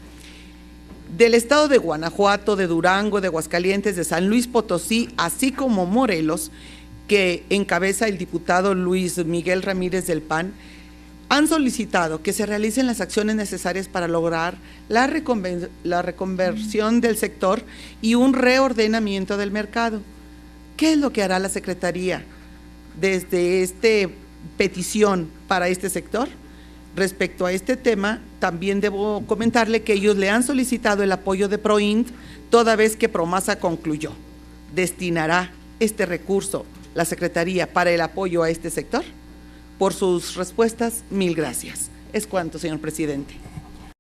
del estado de Guanajuato, de Durango, de Aguascalientes, de San Luis Potosí, así como Morelos, que encabeza el diputado Luis Miguel Ramírez del PAN, han solicitado que se realicen las acciones necesarias para lograr la reconversión del sector y un reordenamiento del mercado. ¿Qué es lo que hará la Secretaría desde esta petición para este sector? Respecto a este tema, también debo comentarle que ellos le han solicitado el apoyo de PROINT, toda vez que PROMASA concluyó. ¿Destinará este recurso la Secretaría para el apoyo a este sector? Por sus respuestas, mil gracias. Es cuanto, señor presidente.